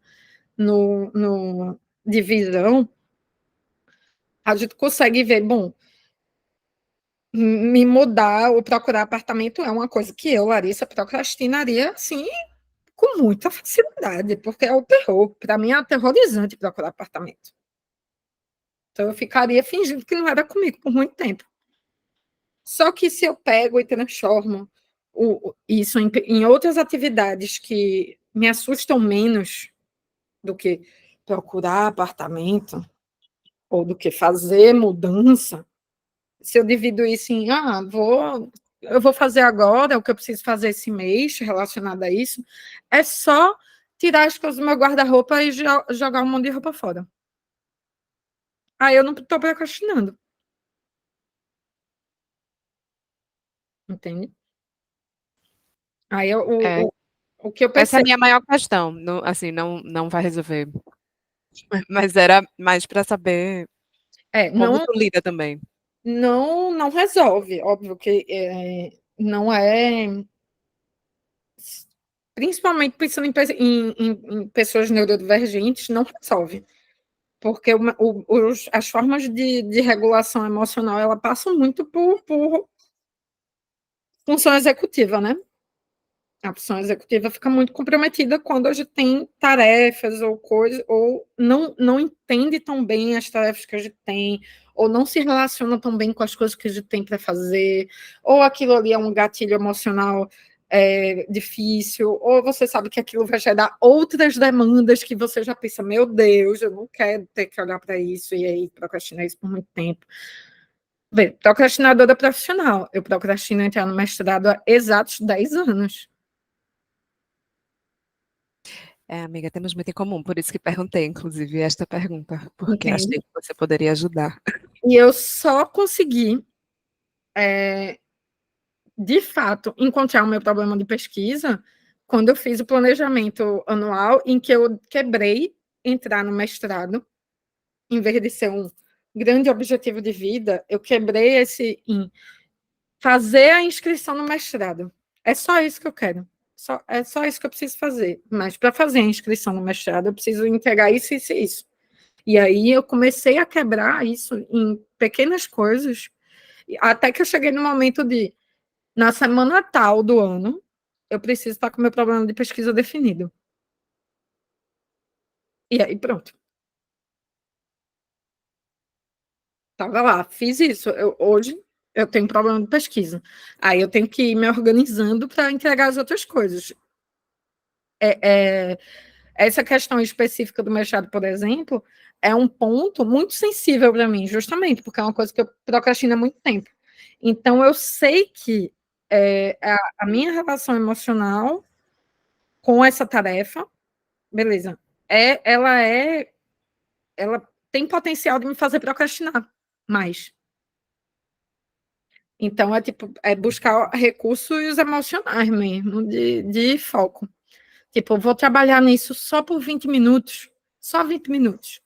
de visão, a gente consegue ver, bom, me mudar ou procurar apartamento é uma coisa que eu, Larissa, procrastinaria, assim, com muita facilidade, porque é o terror. Para mim é aterrorizante procurar apartamento. Então eu ficaria fingindo que não era comigo por muito tempo. Só que se eu pego e transformo isso em outras atividades que me assustam menos do que procurar apartamento ou do que fazer mudança, se eu divido isso em, eu vou fazer agora o que eu preciso fazer esse mês relacionado a isso, é só tirar as coisas do meu guarda-roupa e jogar um monte de roupa fora. Aí eu não estou procrastinando. Entende? Aí o que eu Essa é a percebo. minha maior questão. Assim, não vai resolver. Mas era mais para saber como Não, tu lida também. não resolve, óbvio que não é. Principalmente pensando em pessoas neurodivergentes, não resolve. Porque as formas de regulação emocional ela passam muito por função executiva, né? A função executiva fica muito comprometida quando a gente tem tarefas ou coisas, ou não entende tão bem as tarefas que a gente tem, ou não se relaciona tão bem com as coisas que a gente tem para fazer, ou aquilo ali é um gatilho emocional difícil, ou você sabe que aquilo vai gerar outras demandas que você já pensa, meu Deus, eu não quero ter que olhar para isso, e aí procrastinar isso por muito tempo. Bem, procrastinadora profissional, eu procrastino entrar no mestrado há exatos 10 anos. Amiga, temos muito em comum, por isso que perguntei, inclusive, esta pergunta, porque Entende? achei que você poderia ajudar. E eu só consegui, de fato, encontrar o meu problema de pesquisa quando eu fiz o planejamento anual, em que eu quebrei entrar no mestrado, em vez de ser um grande objetivo de vida, eu quebrei esse em fazer a inscrição no mestrado. É só isso que eu quero. É só isso que eu preciso fazer. Mas para fazer a inscrição no mestrado, eu preciso entregar isso, isso e isso. E aí eu comecei a quebrar isso em pequenas coisas, até que eu cheguei no momento de, na semana tal do ano, eu preciso estar com o meu problema de pesquisa definido. E aí pronto. Estava lá, fiz isso. Hoje eu tenho problema de pesquisa. Aí eu tenho que ir me organizando para entregar as outras coisas. Essa questão específica do mestrado, por exemplo, é um ponto muito sensível para mim, justamente porque é uma coisa que eu procrastino há muito tempo. Então, eu sei que a minha relação emocional com essa tarefa, beleza, ela tem potencial de me fazer procrastinar mais. Então, é buscar recursos emocionais mesmo, de foco. Tipo, vou trabalhar nisso só por 20 minutos, só 20 minutos.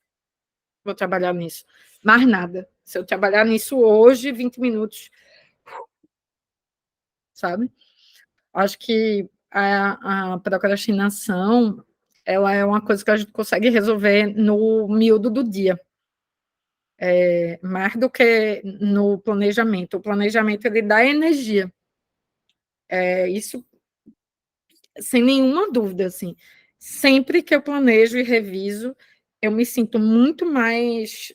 Vou trabalhar nisso. Mais nada. Se eu trabalhar nisso hoje, 20 minutos, sabe? Acho que a procrastinação, ela é uma coisa que a gente consegue resolver no miúdo do dia. Mais do que no planejamento. O planejamento, ele dá energia. Isso, sem nenhuma dúvida, assim. Sempre que eu planejo e reviso, eu me sinto muito mais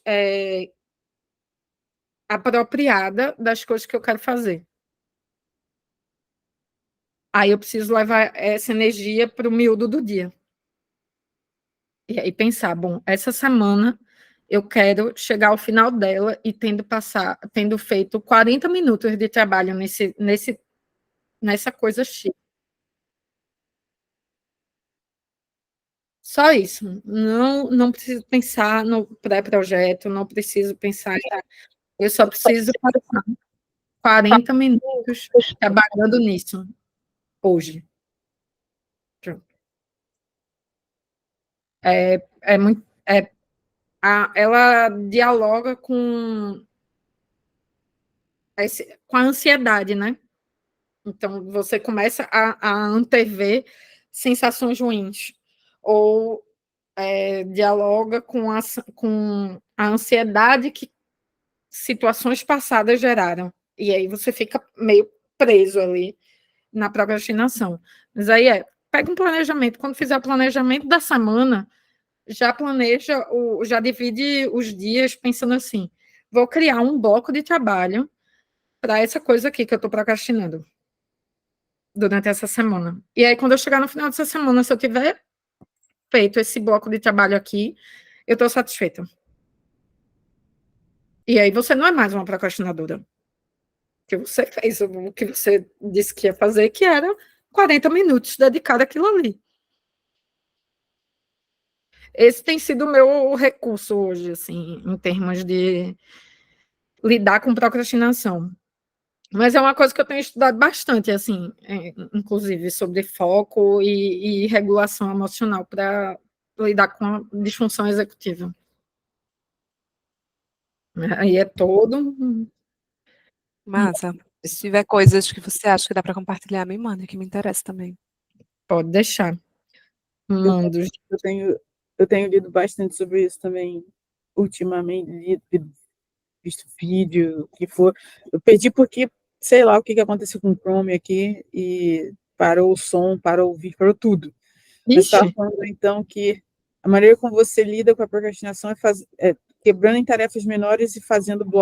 apropriada das coisas que eu quero fazer. Aí eu preciso levar essa energia para o miúdo do dia. E aí pensar, bom, essa semana eu quero chegar ao final dela e tendo feito 40 minutos de trabalho nessa coisa X. Só isso. Não preciso pensar no pré-projeto, não preciso pensar. Eu só preciso passar 40 minutos trabalhando nisso hoje. Pronto. Ela dialoga com a ansiedade, né? Então, você começa a antever sensações ruins, ou dialoga com a ansiedade que situações passadas geraram. E aí você fica meio preso ali na procrastinação. Mas aí pega um planejamento. Quando fizer o planejamento da semana, já planeja, já divide os dias pensando assim, vou criar um bloco de trabalho para essa coisa aqui que eu estou procrastinando durante essa semana. E aí, quando eu chegar no final dessa semana, se eu tiver feito esse bloco de trabalho aqui, eu estou satisfeita. E aí você não é mais uma procrastinadora. Que você fez o que você disse que ia fazer, que era 40 minutos dedicado àquilo ali. Esse tem sido o meu recurso hoje, assim, em termos de lidar com procrastinação. Mas é uma coisa que eu tenho estudado bastante, assim, inclusive sobre foco e regulação emocional para lidar com a disfunção executiva. Aí é todo. Massa. Se tiver coisas que você acha que dá para compartilhar, me manda, que me interessa também. Pode deixar. Mundos. Eu tenho lido bastante sobre isso também, ultimamente, visto vídeo, o que for. Eu perdi porque, sei lá, o que aconteceu com o Chrome aqui, e parou o som, parou o vídeo, parou tudo. Você estava falando, então, que a maneira como você lida com a procrastinação é quebrando em tarefas menores e fazendo blocos